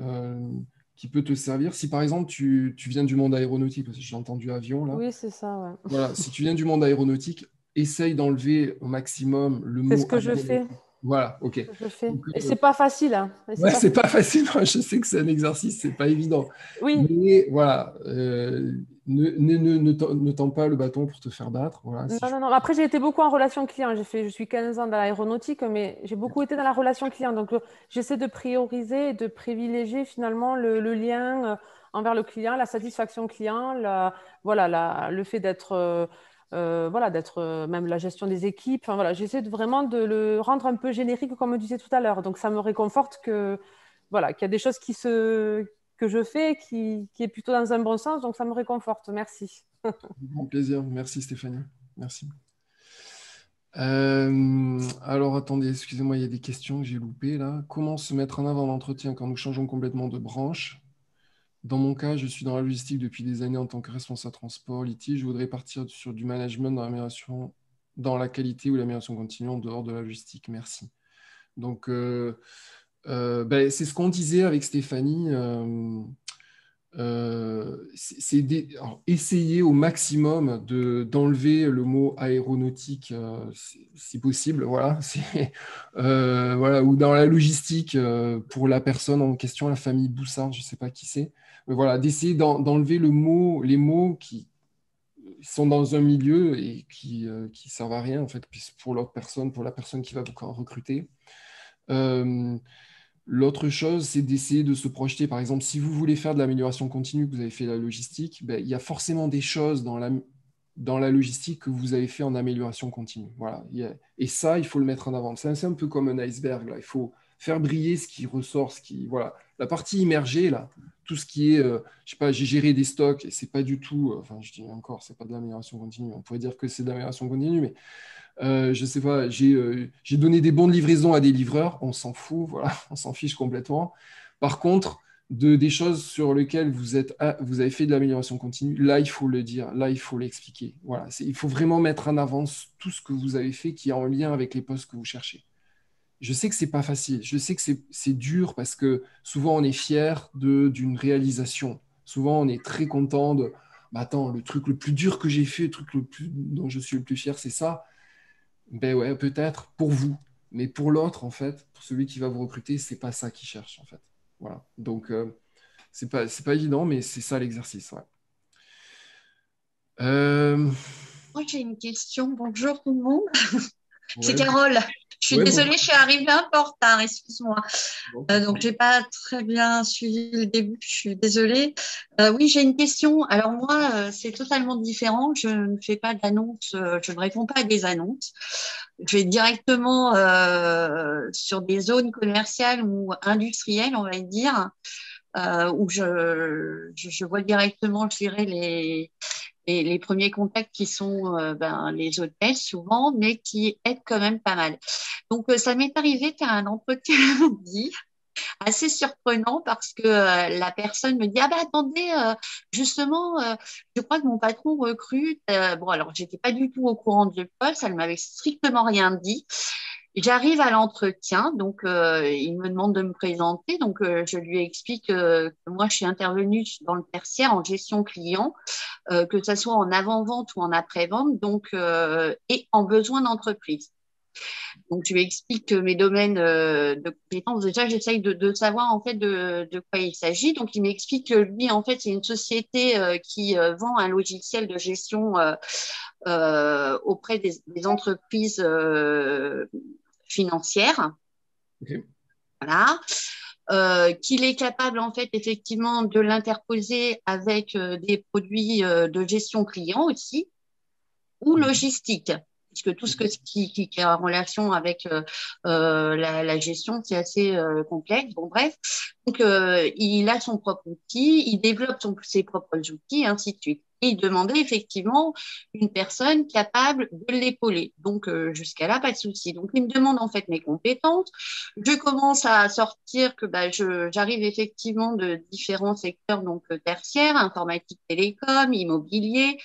Speaker 1: qui peut te servir. Si par exemple tu viens du monde aéronautique, parce que j'ai entendu avion là,
Speaker 4: Oui, c'est ça, ouais.
Speaker 1: voilà, si tu viens du monde aéronautique, essaye d'enlever au maximum le
Speaker 4: C'est
Speaker 1: mot
Speaker 4: ce que je fais.
Speaker 1: Voilà, ok.
Speaker 4: Je fais.
Speaker 1: Donc,
Speaker 4: Et c'est pas facile. Hein.
Speaker 1: ouais, c'est pas facile. Je sais que c'est un exercice, c'est pas évident.
Speaker 4: Oui.
Speaker 1: Mais voilà, ne tends pas le bâton pour te faire battre. Voilà,
Speaker 4: Non. Après, j'ai été beaucoup en relation client. Je suis 15 ans dans l'aéronautique, mais j'ai beaucoup été dans la relation client. Donc, j'essaie de prioriser et de privilégier finalement le lien envers le client, la satisfaction client, le fait d'être, même la gestion des équipes. Enfin, voilà, j'essaie vraiment de le rendre un peu générique, comme on disait tout à l'heure. Donc, ça me réconforte qu'il y a des choses que je fais qui est plutôt dans un bon sens. Donc, ça me réconforte. Merci.
Speaker 1: grand plaisir. Merci Stéphanie. Merci. Alors attendez, excusez-moi, il y a des questions que j'ai loupées là. Comment se mettre en avant en entretien quand nous changeons complètement de branche? Dans mon cas, je suis dans la logistique depuis des années en tant que responsable transport, litige. Je voudrais partir sur du management dans l'amélioration, dans la qualité ou l'amélioration continue en dehors de la logistique. Merci. Donc, c'est ce qu'on disait avec Stéphanie. Essayer au maximum d'enlever le mot aéronautique, si possible, voilà, voilà, ou dans la logistique pour la personne en question, la famille Boussard, je ne sais pas qui c'est, mais voilà, d'essayer d'enlever les mots qui sont dans un milieu et qui servent à rien en fait, pour l'autre personne, pour la personne qui va vous recruter. L'autre chose, c'est d'essayer de se projeter. Par exemple, si vous voulez faire de l'amélioration continue, que vous avez fait la logistique, il y a forcément des choses dans la logistique que vous avez fait en amélioration continue. Voilà. Et ça, il faut le mettre en avant. C'est un peu comme un iceberg. Là. Il faut faire briller ce qui ressort, voilà. La partie immergée, là, tout ce qui est, je sais pas, j'ai géré des stocks, et c'est pas du tout, enfin, je dis encore, c'est pas de l'amélioration continue. On pourrait dire que c'est de l'amélioration continue, mais je sais pas, j'ai donné des bons de livraison à des livreurs, on s'en fout, voilà, on s'en fiche complètement. Par contre, des choses sur lesquelles vous avez fait de l'amélioration continue, là, il faut le dire, là, il faut l'expliquer. Voilà, il faut vraiment mettre en avant tout ce que vous avez fait qui est en lien avec les postes que vous cherchez. Je sais que c'est pas facile, je sais que c'est dur parce que souvent on est fier d'une réalisation. Souvent on est très content de, attends, le truc le plus dur que j'ai fait, le truc dont je suis le plus fier, c'est ça. Ben ouais, peut-être pour vous, mais pour l'autre, en fait, pour celui qui va vous recruter, c'est pas ça qu'il cherche, en fait. Voilà. Donc, c'est pas évident, mais c'est ça l'exercice. Ouais.
Speaker 5: Moi, j'ai une question. Bonjour tout le monde. C'est
Speaker 1: Ouais.
Speaker 5: Carole. Je suis
Speaker 1: Ouais,
Speaker 5: désolée,
Speaker 1: bon.
Speaker 5: je suis arrivée un peu en retard, excuse-moi.
Speaker 1: Bon.
Speaker 5: Donc, j'ai pas très bien suivi le début, je suis désolée. Oui, j'ai une question. Alors moi, c'est totalement différent. Je ne fais pas d'annonces, je ne réponds pas à des annonces. Je vais directement sur des zones commerciales ou industrielles, on va dire, où je vois directement, je dirais, les premiers contacts qui sont les hôtels souvent, mais qui aident quand même pas mal. Donc, ça m'est arrivé de faire un entretien lundi, assez surprenant parce que la personne me dit ah ben attendez justement je crois que mon patron recrute bon alors j'étais pas du tout au courant du poste, elle m'avait strictement rien dit. J'arrive à l'entretien, donc il me demande de me présenter, donc je lui explique que moi je suis intervenue dans le tertiaire en gestion client, que ça soit en avant-vente ou en après-vente, donc et en besoin d'entreprise. Donc, je lui explique mes domaines de compétences. Déjà, j'essaye de savoir en fait de quoi il s'agit. Donc, il m'explique que lui, en fait, c'est une société qui vend un logiciel de gestion auprès des entreprises financières.
Speaker 1: Okay.
Speaker 5: Voilà. Qu'il est capable en fait effectivement de l'interposer avec des produits de gestion client aussi ou logistique, puisque tout ce qui est en relation avec la gestion, c'est assez complexe. Bon, bref. Donc, il a son propre outil, il développe ses propres outils, et ainsi de suite. Et il demandait effectivement une personne capable de l'épauler. Donc, jusqu'à là, pas de souci. Donc, il me demande en fait mes compétences. Je commence à sortir que j'arrive effectivement de différents secteurs, donc tertiaires, informatique, télécom, immobilier,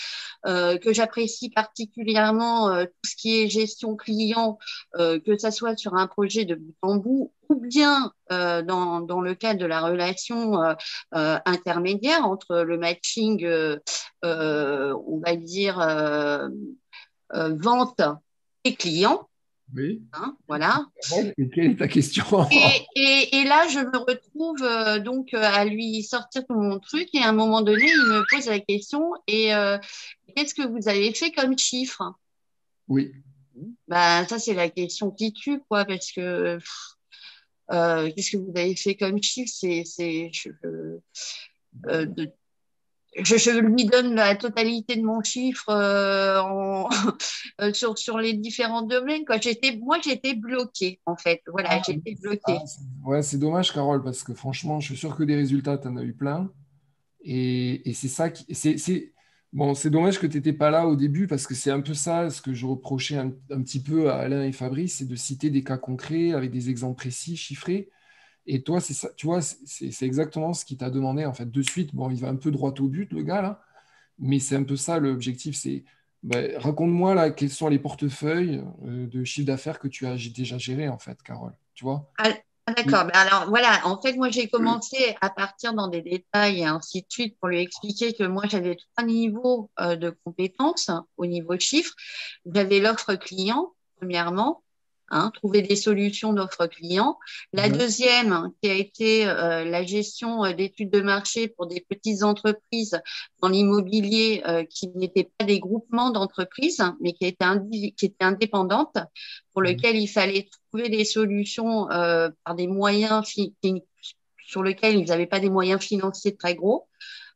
Speaker 5: que j'apprécie particulièrement tout ce qui est gestion client, que ça soit sur un projet de bout en bout ou bien dans le cadre de la relation intermédiaire entre le matching, on va dire, vente et clients.
Speaker 1: Oui.
Speaker 5: Hein, voilà.
Speaker 1: Et quelle est ta question?
Speaker 5: Et là, je me retrouve donc à lui sortir tout mon truc et à un moment donné, il me pose la question et qu'est-ce que vous avez fait comme chiffre?
Speaker 1: Oui.
Speaker 5: Ben, ça, c'est la question qui tue, quoi, parce que qu'est-ce que vous avez fait comme chiffre? Euh, de- je lui donne la totalité de mon chiffre sur les différents domaines, quoi. Moi, j'étais bloquée, en fait. Voilà, j'étais bloquée.
Speaker 1: Ouais, c'est dommage, Carole, parce que franchement, je suis sûr que des résultats, tu en as eu plein. Et c'est ça qui. Bon, c'est dommage que tu n'étais pas là au début, parce que c'est un peu ça ce que je reprochais un petit peu à Alain et Fabrice, c'est de citer des cas concrets avec des exemples précis, chiffrés. Et toi, c'est ça, tu vois, c'est exactement ce qu'il t'a demandé, en fait. De suite, bon, il va un peu droit au but, le gars, là. Mais c'est un peu ça l'objectif, c'est raconte-moi là quels sont les portefeuilles de chiffre d'affaires que tu as déjà géré en fait, Carole. Tu vois?
Speaker 5: Ah, d'accord. Ben alors, voilà. En fait, moi, j'ai commencé à partir dans des détails et ainsi de suite pour lui expliquer que moi, j'avais 3 niveaux de compétences au niveau chiffre. J'avais l'offre client, premièrement. Hein, trouver des solutions d'offres clients. La
Speaker 1: Mhm.
Speaker 5: deuxième, qui a été la gestion d'études de marché pour des petites entreprises dans l'immobilier qui n'étaient pas des groupements d'entreprises, mais qui étaient indépendantes, pour lesquelles il fallait trouver des solutions par des moyens sur lesquels ils n'avaient pas des moyens financiers très gros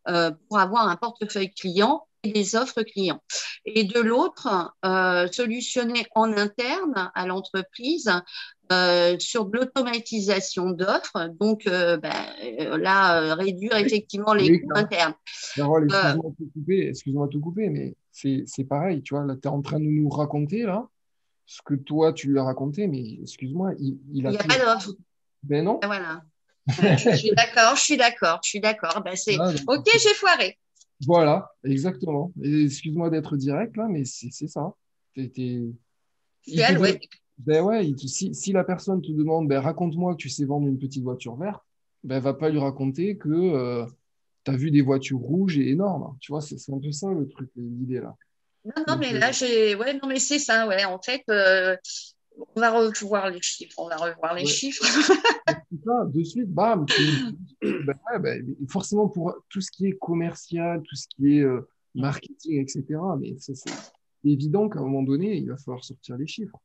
Speaker 5: pour avoir un portefeuille client et des offres clients. Et de l'autre, solutionner en interne à l'entreprise sur de l'automatisation d'offres, donc là, réduire effectivement les
Speaker 1: Oui,
Speaker 5: coûts internes.
Speaker 1: Carole,
Speaker 5: Euh,
Speaker 1: excuse-moi de te couper, mais c'est pareil, tu vois, là, tu es en train de nous raconter là ce que toi tu lui as raconté, mais excuse-moi, il
Speaker 5: il
Speaker 1: a
Speaker 5: n'y a
Speaker 1: tout.
Speaker 5: pas d'offre.
Speaker 1: Ben non.
Speaker 5: Voilà. Ouais, je suis d'accord, je suis d'accord, je suis d'accord. Ben, c'est
Speaker 1: Voilà, donc,
Speaker 5: OK, j'ai foiré.
Speaker 1: voilà, exactement. Et excuse-moi d'être direct là, mais c'est ça.
Speaker 5: Je suis
Speaker 1: Il te
Speaker 5: alouette.
Speaker 1: Ben ouais, si la personne te demande, ben raconte-moi que tu sais vendre une petite voiture verte, ben va pas lui raconter que tu as vu des voitures rouges et énormes. Tu vois, c'est un peu ça le truc, l'idée là.
Speaker 5: Non, non,
Speaker 1: Donc,
Speaker 5: mais là, ouais, non, mais c'est ça, ouais. En fait, on va revoir les chiffres, on va revoir les
Speaker 1: ouais,
Speaker 5: chiffres.
Speaker 1: c'est ça, de suite, bam, ben ouais, forcément pour tout ce qui est commercial, tout ce qui est marketing, etc. Mais ça, c'est évident qu'à un moment donné, il va falloir sortir les chiffres.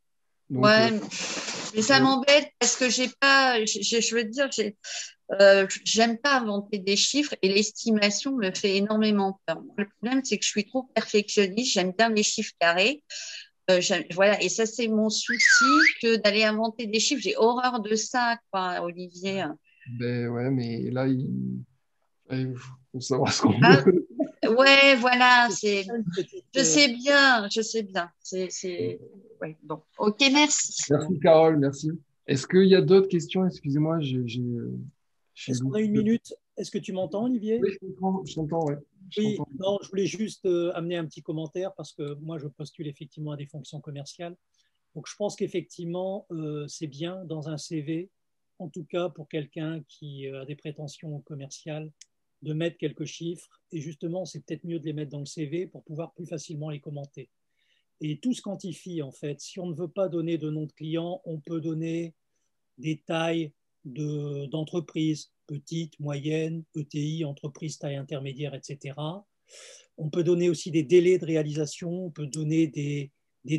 Speaker 1: Donc,
Speaker 5: Ouais, mais ça
Speaker 1: ben,
Speaker 5: m'embête parce que j'ai pas, je veux dire, j'aime pas inventer des chiffres et l'estimation me fait énormément peur. Le problème, c'est que je suis trop perfectionniste, j'aime bien les chiffres carrés. Voilà, et ça, c'est mon souci que d'aller inventer des chiffres. J'ai horreur de ça, quoi, Olivier.
Speaker 1: ben ouais, mais là, il faut savoir ce qu'on
Speaker 5: Ah,
Speaker 1: veut.
Speaker 5: ouais, voilà,
Speaker 6: Une petite,
Speaker 5: je sais bien, je sais bien. Ouais, bon, ok, merci.
Speaker 1: Merci Carole, merci. Est-ce qu'il y a d'autres questions? Excusez-moi, j'ai
Speaker 6: est-ce qu'on a une
Speaker 1: loupé.
Speaker 6: minute? Est-ce que tu m'entends, Olivier?
Speaker 1: Oui, je t'entends, ouais. Je
Speaker 6: Oui,
Speaker 1: t'entends.
Speaker 6: non, je voulais juste amener un petit commentaire parce que moi, je postule effectivement à des fonctions commerciales. Donc, je pense qu'effectivement, c'est bien dans un CV, en tout cas pour quelqu'un qui a des prétentions commerciales, de mettre quelques chiffres. Et justement, c'est peut-être mieux de les mettre dans le CV pour pouvoir plus facilement les commenter. Et tout se quantifie, en fait. Si on ne veut pas donner de nom de client, on peut donner des tailles d'entreprises, petites, moyennes, ETI, entreprises taille intermédiaire, etc. On peut donner aussi des délais de réalisation, on peut donner des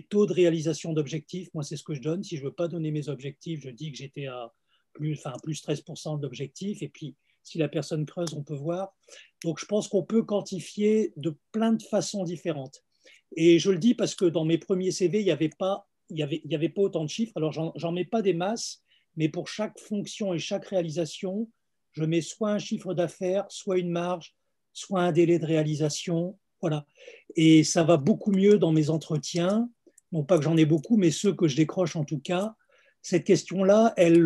Speaker 6: taux de réalisation d'objectifs. Moi, c'est ce que je donne. Si je ne veux pas donner mes objectifs, je dis que j'étais à plus 13% d'objectifs. Et puis, si la personne creuse, on peut voir. Donc, je pense qu'on peut quantifier de plein de façons différentes. Et je le dis parce que dans mes premiers CV, il n'y avait pas autant de chiffres. Alors, j'en mets pas des masses, mais pour chaque fonction et chaque réalisation, je mets soit un chiffre d'affaires, soit une marge, soit un délai de réalisation. Voilà. Et ça va beaucoup mieux dans mes entretiens. Non pas que j'en ai beaucoup, mais ceux que je décroche en tout cas. Cette question-là, elle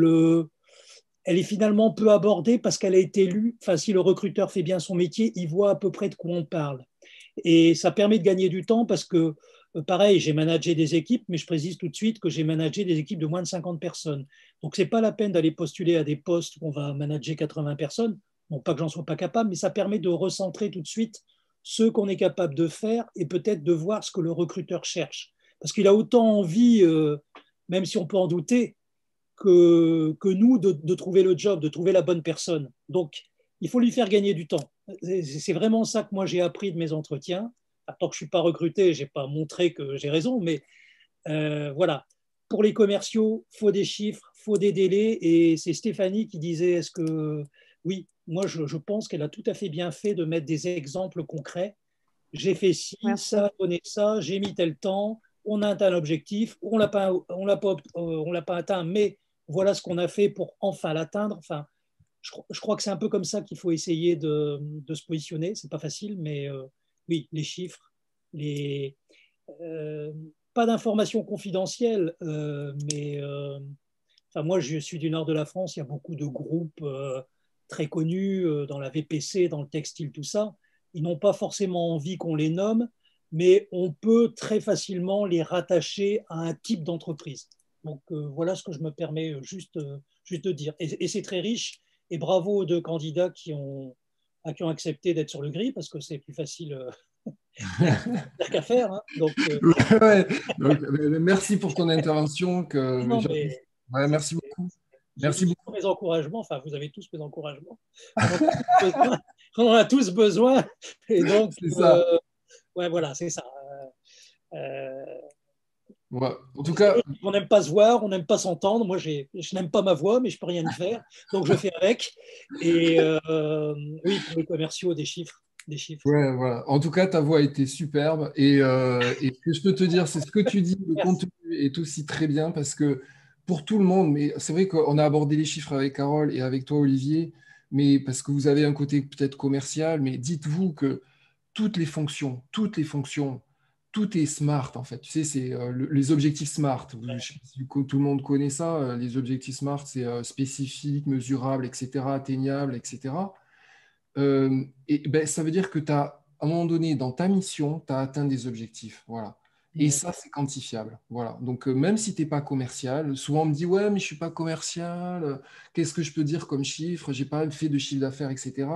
Speaker 6: est finalement peu abordée parce qu'elle a été lue. Enfin, si le recruteur fait bien son métier, il voit à peu près de quoi on parle. Et ça permet de gagner du temps parce que, pareil, j'ai managé des équipes, mais je précise tout de suite que j'ai managé des équipes de moins de 50 personnes. Donc, ce n'est pas la peine d'aller postuler à des postes où on va manager 80 personnes. Non pas que j'en sois pas capable, mais ça permet de recentrer tout de suite ce qu'on est capable de faire et peut-être de voir ce que le recruteur cherche. parce qu'il a autant envie, même si on peut en douter, que nous de trouver le job, de trouver la bonne personne. Donc, il faut lui faire gagner du temps. C'est vraiment ça que moi j'ai appris de mes entretiens. Tant que je ne suis pas recruté, je n'ai pas montré que j'ai raison, mais voilà. Pour les commerciaux, il faut des chiffres, il faut des délais. Et c'est Stéphanie qui disait, est-ce que... Oui, moi je pense qu'elle a tout à fait bien fait de mettre des exemples concrets. J'ai fait ci,
Speaker 4: Merci.
Speaker 6: ça a donné ça, j'ai mis tel temps, on a atteint l'objectif, on l'a pas atteint, mais voilà ce qu'on a fait pour enfin l'atteindre. Enfin, je crois que c'est un peu comme ça qu'il faut essayer de se positionner. C'est pas facile, mais oui, les chiffres, les, euh, pas d'informations confidentielles, mais enfin, moi, je suis du nord de la France, il y a beaucoup de groupes très connus dans la VPC, dans le textile, tout ça. Ils n'ont pas forcément envie qu'on les nomme, mais on peut très facilement les rattacher à un type d'entreprise. Donc voilà ce que je me permets juste de dire. Et c'est très riche, et bravo aux deux candidats qui ont accepté d'être sur le gris, parce que c'est plus facile qu'à faire. Hein. Donc,
Speaker 1: Ouais. Donc, merci pour ton intervention.
Speaker 6: non, mais
Speaker 1: Ouais, merci beaucoup.
Speaker 6: j'ai
Speaker 1: Merci beaucoup.
Speaker 6: mes encouragements, enfin vous avez tous mes encouragements. On en a tous besoin. Et donc,
Speaker 1: C'est ça.
Speaker 6: ouais, voilà, c'est ça. Euh,
Speaker 1: Ouais. En tout cas,
Speaker 6: on n'aime pas se voir, on n'aime pas s'entendre. Moi, je n'aime pas ma voix, mais je peux rien y faire. Donc, je fais avec. Et oui, pour les commerciaux, des chiffres. Des chiffres.
Speaker 1: ouais, voilà. En tout cas, ta voix a été superbe. Et ce que je peux te dire, c'est ce que tu dis, le
Speaker 6: Merci.
Speaker 1: contenu est aussi très bien parce que pour tout le monde, mais c'est vrai qu'on a abordé les chiffres avec Carole et avec toi, Olivier, mais parce que vous avez un côté peut-être commercial, mais dites-vous que toutes les fonctions, tout est smart en fait. Tu sais, c'est les objectifs smart. Je sais pas si tout le monde connaît ça. Les objectifs smart, c'est spécifique, mesurable, etc., atteignable, etc. Et ben, ça veut dire que tu as, à un moment donné, dans ta mission, tu as atteint des objectifs. Voilà. Et ça, c'est quantifiable. Voilà. Donc, même si tu n'es pas commercial, souvent on me dit, ouais, mais je ne suis pas commercial, qu'est-ce que je peux dire comme chiffre? Je n'ai pas fait de chiffre d'affaires, etc.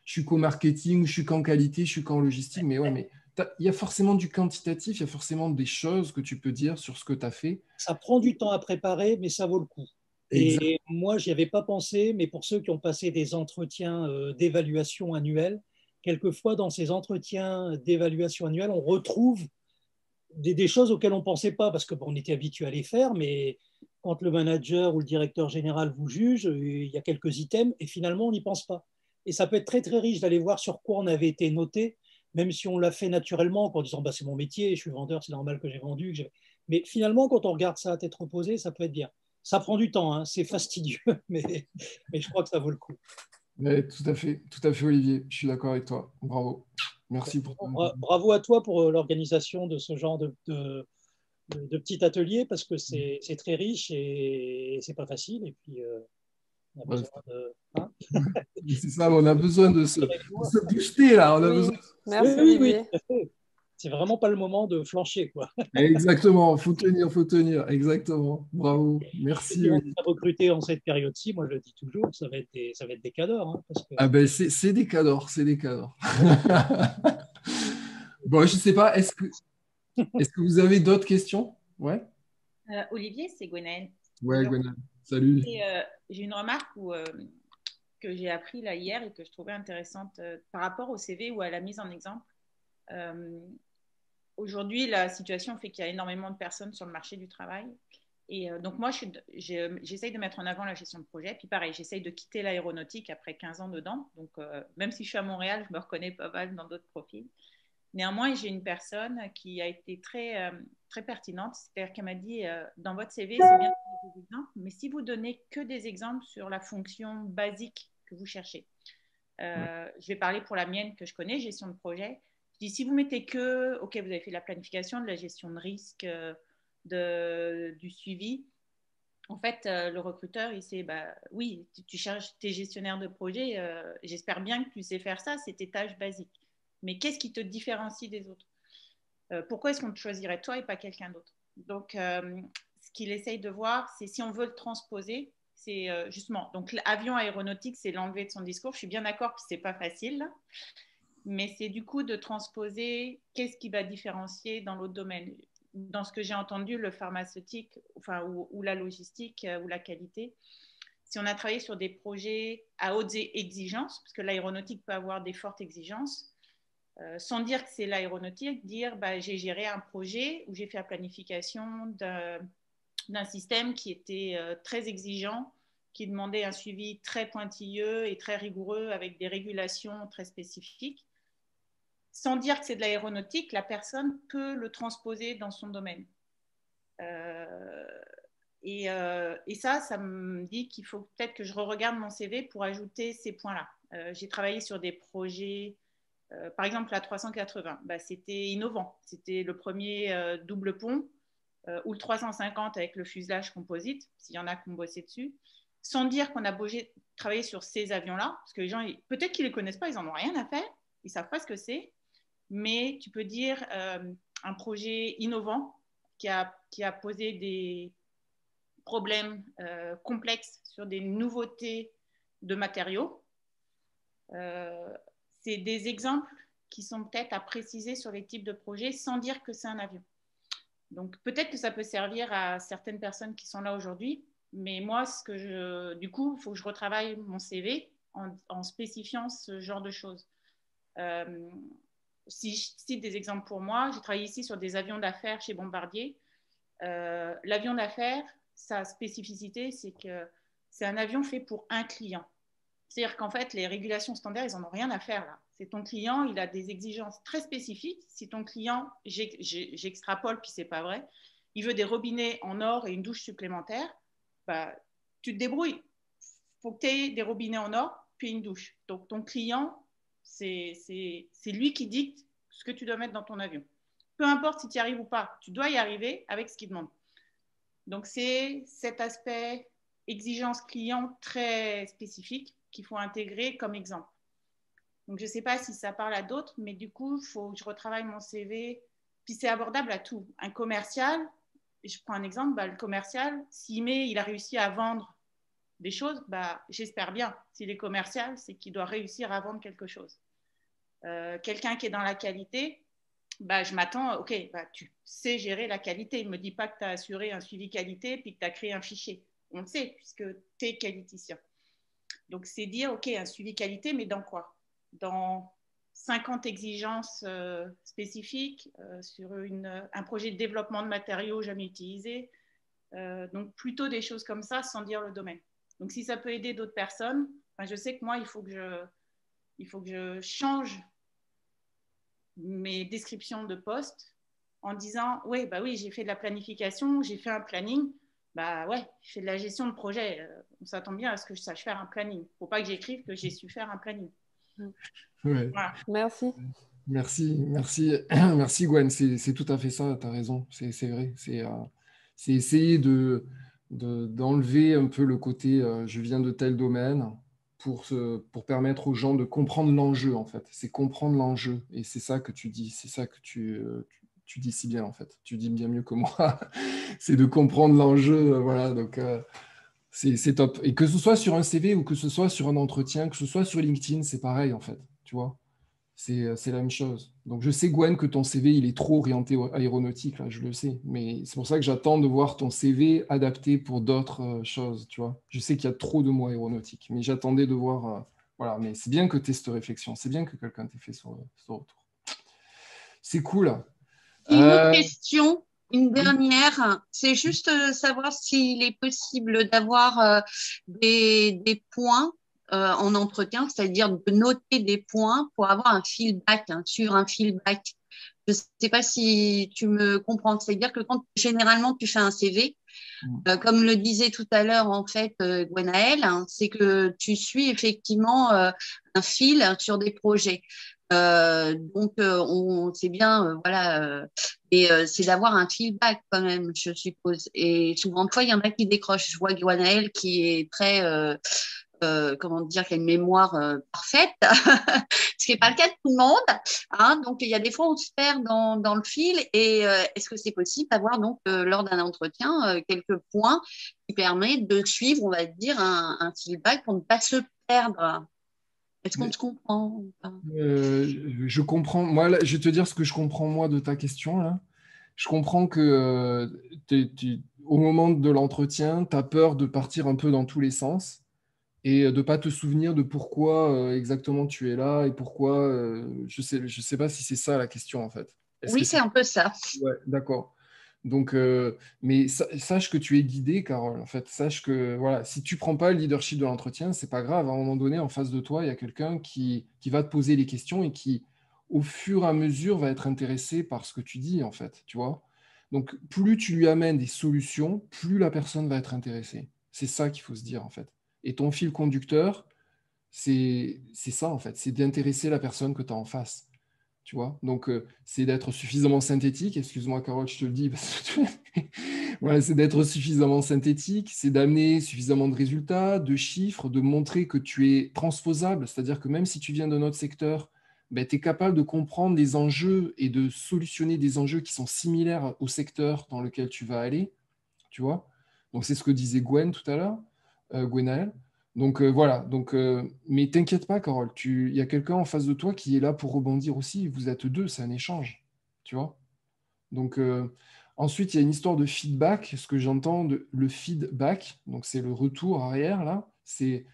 Speaker 1: Je suis qu'au marketing, je suis qu'en qualité, je suis qu'en logistique. Mais ouais, mais il y a forcément du quantitatif, il y a forcément des choses que tu peux dire sur ce que tu as fait.
Speaker 6: Ça prend du temps à préparer, mais ça vaut le coup.
Speaker 1: Exact.
Speaker 6: Et moi, j'y avais pas pensé, mais pour ceux qui ont passé des entretiens d'évaluation annuelle, quelquefois dans ces entretiens d'évaluation annuelle, on retrouve des choses auxquelles on ne pensait pas, parce qu'on était habitué à les faire, mais quand le manager ou le directeur général vous juge, il y a quelques items, et finalement, on n'y pense pas. Et ça peut être très, très riche d'aller voir sur quoi on avait été noté, même si on l'a fait naturellement, en disant bah, c'est mon métier, je suis vendeur, c'est normal que j'ai vendu. Mais finalement, quand on regarde ça à tête reposée, ça peut être bien. Ça prend du temps, hein, c'est fastidieux, mais je crois que ça vaut le coup.
Speaker 1: Ouais, tout à fait, Olivier. Je suis d'accord avec toi. Bravo. Merci pour ton intervention.
Speaker 6: Bravo à toi pour l'organisation de ce genre de petit atelier, parce que c'est très riche et c'est pas facile. Et puis, on a
Speaker 1: Ouais,
Speaker 6: besoin de. Hein.
Speaker 1: c'est ça, on a besoin de se booster là. On a
Speaker 4: Oui,
Speaker 1: besoin
Speaker 4: merci
Speaker 6: Oui,
Speaker 4: Olivier.
Speaker 6: tout à fait. C'est vraiment pas le moment de flancher, quoi.
Speaker 1: Exactement, faut tenir. Exactement. Bravo.
Speaker 6: Et
Speaker 1: Merci,
Speaker 6: puis, on
Speaker 1: Olivier.
Speaker 6: a recruté en cette période-ci, moi je le dis toujours, ça va être des cadors. Hein, parce que...
Speaker 1: Ah ben, c'est des cadors, c'est des cadors. Bon, je sais pas, est-ce que vous avez d'autres questions? Ouais?
Speaker 7: Olivier, c'est Gwenaëlle.
Speaker 1: Ouais,
Speaker 7: Bonjour.
Speaker 1: Gwenaëlle. Salut.
Speaker 7: J'ai une remarque que j'ai appris là hier et que je trouvais intéressante par rapport au CV ou à la mise en exemple. Aujourd'hui, la situation fait qu'il y a énormément de personnes sur le marché du travail. Et donc, moi, j'essaye de mettre en avant la gestion de projet. Puis pareil, j'essaye de quitter l'aéronautique après 15 ans dedans. Donc, même si je suis à Montréal, je me reconnais pas mal dans d'autres profils. Néanmoins, j'ai une personne qui a été très pertinente. C'est-à-dire qu'elle m'a dit, dans votre CV, c'est bien de donner des exemples, mais si vous donnez que des exemples sur la fonction basique que vous cherchez, je vais parler pour la mienne que je connais, gestion de projet. Je dis, si vous mettez que, OK, vous avez fait de la planification, de la gestion de risque, du suivi, en fait, le recruteur, il sait, bah, oui, tu cherches tes gestionnaires de projet, j'espère bien que tu sais faire ça, c'est tes tâches basiques. Mais qu'est-ce qui te différencie des autres? Pourquoi est-ce qu'on te choisirait toi et pas quelqu'un d'autre? Donc, ce qu'il essaye de voir, c'est si on veut le transposer, c'est justement, donc l'avion aéronautique, c'est l'enlever de son discours. Je suis bien d'accord que ce n'est pas facile, là, mais c'est du coup de transposer qu'est-ce qui va différencier dans l'autre domaine. dans ce que j'ai entendu, le pharmaceutique, enfin, ou la logistique ou la qualité, si on a travaillé sur des projets à hautes exigences, parce que l'aéronautique peut avoir des fortes exigences, sans dire que c'est l'aéronautique, dire j'ai géré un projet où j'ai fait la planification d'un système qui était très exigeant, qui demandait un suivi très pointilleux et très rigoureux avec des régulations très spécifiques. Sans dire que c'est de l'aéronautique, la personne peut le transposer dans son domaine. Et ça me dit qu'il faut peut-être que je re-regarde mon CV pour ajouter ces points-là. J'ai travaillé sur des projets, par exemple la 380, c'était innovant. C'était le premier double pont, ou le 350 avec le fuselage composite, s'il y en a qui ont bossé dessus, sans dire qu'on a travaillé sur ces avions-là, parce que les gens, peut-être qu'ils ne les connaissent pas, ils n'en ont rien à faire, ils ne savent pas ce que c'est, mais tu peux dire un projet innovant qui a posé des problèmes complexes sur des nouveautés de matériaux. C'est des exemples qui sont peut-être à préciser sur les types de projets sans dire que c'est un avion. Donc peut-être que ça peut servir à certaines personnes qui sont là aujourd'hui, mais moi, du coup, il faut que je retravaille mon CV en spécifiant ce genre de choses. Si je cite des exemples pour moi, j'ai travaillé ici sur des avions d'affaires chez Bombardier. L'avion d'affaires, sa spécificité, c'est que c'est un avion fait pour un client. C'est-à-dire qu'en fait, les régulations standards, ils n'en ont rien à faire là. C'est ton client, il a des exigences très spécifiques. Si ton client, j'extrapole, puis c'est pas vrai, il veut des robinets en or et une douche supplémentaire, tu te débrouilles. Il faut que tu aies des robinets en or, puis une douche. Donc ton client, c'est lui qui dicte ce que tu dois mettre dans ton avion. Peu importe si tu y arrives ou pas, tu dois y arriver avec ce qu'il demande. Donc c'est cet aspect exigence client très spécifique qu'il faut intégrer comme exemple. Donc, je ne sais pas si ça parle à d'autres, mais du coup, il faut que je retravaille mon CV. Puis, c'est abordable à tout. Un commercial, je prends un exemple, le commercial, il a réussi à vendre des choses, j'espère bien. S'il est commercial, c'est qu'il doit réussir à vendre quelque chose. Quelqu'un qui est dans la qualité, je m'attends, ok, tu sais gérer la qualité. Ne me dis pas que tu as assuré un suivi qualité puis que tu as créé un fichier. On le sait, puisque tu es qualiticien. Donc, c'est dire, OK, un suivi qualité, mais dans quoi? Dans 50 exigences spécifiques sur un projet de développement de matériaux jamais utilisés. Donc, plutôt des choses comme ça, sans dire le domaine. Donc, si ça peut aider d'autres personnes, je sais que moi, il faut que je change mes descriptions de poste en disant, oui, j'ai fait de la planification, j'ai fait un planning. Ouais, je fais de la gestion de projet. On s'attend bien à ce que je sache faire un planning. Il ne faut pas que j'écrive que j'ai su faire un planning.
Speaker 1: Ouais.
Speaker 4: Voilà. Merci.
Speaker 1: Merci Gwen, c'est tout à fait ça, tu as raison, c'est vrai. C'est essayer d'enlever un peu le côté je viens de tel domaine pour permettre aux gens de comprendre l'enjeu, en fait. C'est comprendre l'enjeu, et c'est ça que tu dis, c'est ça que tu dis si bien, en fait. Tu dis bien mieux que moi. C'est de comprendre l'enjeu, voilà, donc c'est top. Et que ce soit sur un CV ou que ce soit sur un entretien, que ce soit sur LinkedIn, c'est pareil, en fait, tu vois. C'est la même chose. Donc, je sais, Gwen, que ton CV, il est trop orienté aéronautique, là, je le sais. Mais c'est pour ça que j'attends de voir ton CV adapté pour d'autres choses, tu vois. Je sais qu'il y a trop de mots aéronautiques, mais j'attendais de voir... voilà, mais c'est bien que tu aies cette réflexion. C'est bien que quelqu'un t'ait fait ce retour. C'est cool.
Speaker 5: Une autre question, une dernière. C'est juste savoir s'il est possible d'avoir des points en entretien, c'est-à-dire de noter des points pour avoir un feedback, sur un feedback. Je ne sais pas si tu me comprends. C'est-à-dire que quand généralement tu fais un CV, comme le disait tout à l'heure en fait Gwenaëlle, c'est que tu suis effectivement un fil sur des projets. Donc on sait bien, voilà, et c'est d'avoir un feedback quand même, je suppose. Et souvent de fois, il y en a qui décrochent. Je vois Gwenaëlle qui est très comment dire, qui a une mémoire parfaite, ce qui n'est pas le cas de tout le monde. Donc, il y a des fois, on se perd dans le fil. Et est-ce que c'est possible d'avoir, donc, lors d'un entretien, quelques points qui permettent de suivre, on va dire, un feedback pour ne pas se perdre? Est-ce qu'on se comprend?
Speaker 1: Je comprends. Moi, là, je vais te dire ce que je comprends, moi, de ta question, là. je comprends que au moment de l'entretien, tu as peur de partir un peu dans tous les sens et de ne pas te souvenir de pourquoi exactement tu es là et pourquoi. Je sais pas si c'est ça la question en fait. Est-ce que
Speaker 5: Oui, c'est un peu ça.
Speaker 1: Ouais, d'accord. Donc, mais sache que tu es guidé, Carole. En fait, sache que voilà, si tu prends pas le leadership de l'entretien, c'est pas grave. À un moment donné, en face de toi, il y a quelqu'un qui va te poser les questions et qui, au fur et à mesure, va être intéressé par ce que tu dis, en fait. Tu vois? Donc, plus tu lui amènes des solutions, plus la personne va être intéressée. C'est ça qu'il faut se dire, en fait. Et ton fil conducteur, c'est ça, en fait. C'est d'intéresser la personne que tu as en face. Tu vois? Donc, c'est d'être suffisamment synthétique. Excuse-moi, Carole, je te le dis. Voilà, c'est d'être suffisamment synthétique, c'est d'amener suffisamment de résultats, de chiffres, de montrer que tu es transposable. C'est-à-dire que même si tu viens d'un autre secteur, ben, tu es capable de comprendre des enjeux et de solutionner des enjeux qui sont similaires au secteur dans lequel tu vas aller. Tu vois? Donc, c'est ce que disait Gwen tout à l'heure, Gwenaëlle. Donc voilà, mais t'inquiète pas, Carole, il y a quelqu'un en face de toi qui est là pour rebondir aussi. Vous êtes deux, c'est un échange, tu vois. Donc ensuite, il y a une histoire de feedback. Ce que j'entends, le feedback, donc c'est le retour arrière là. C'est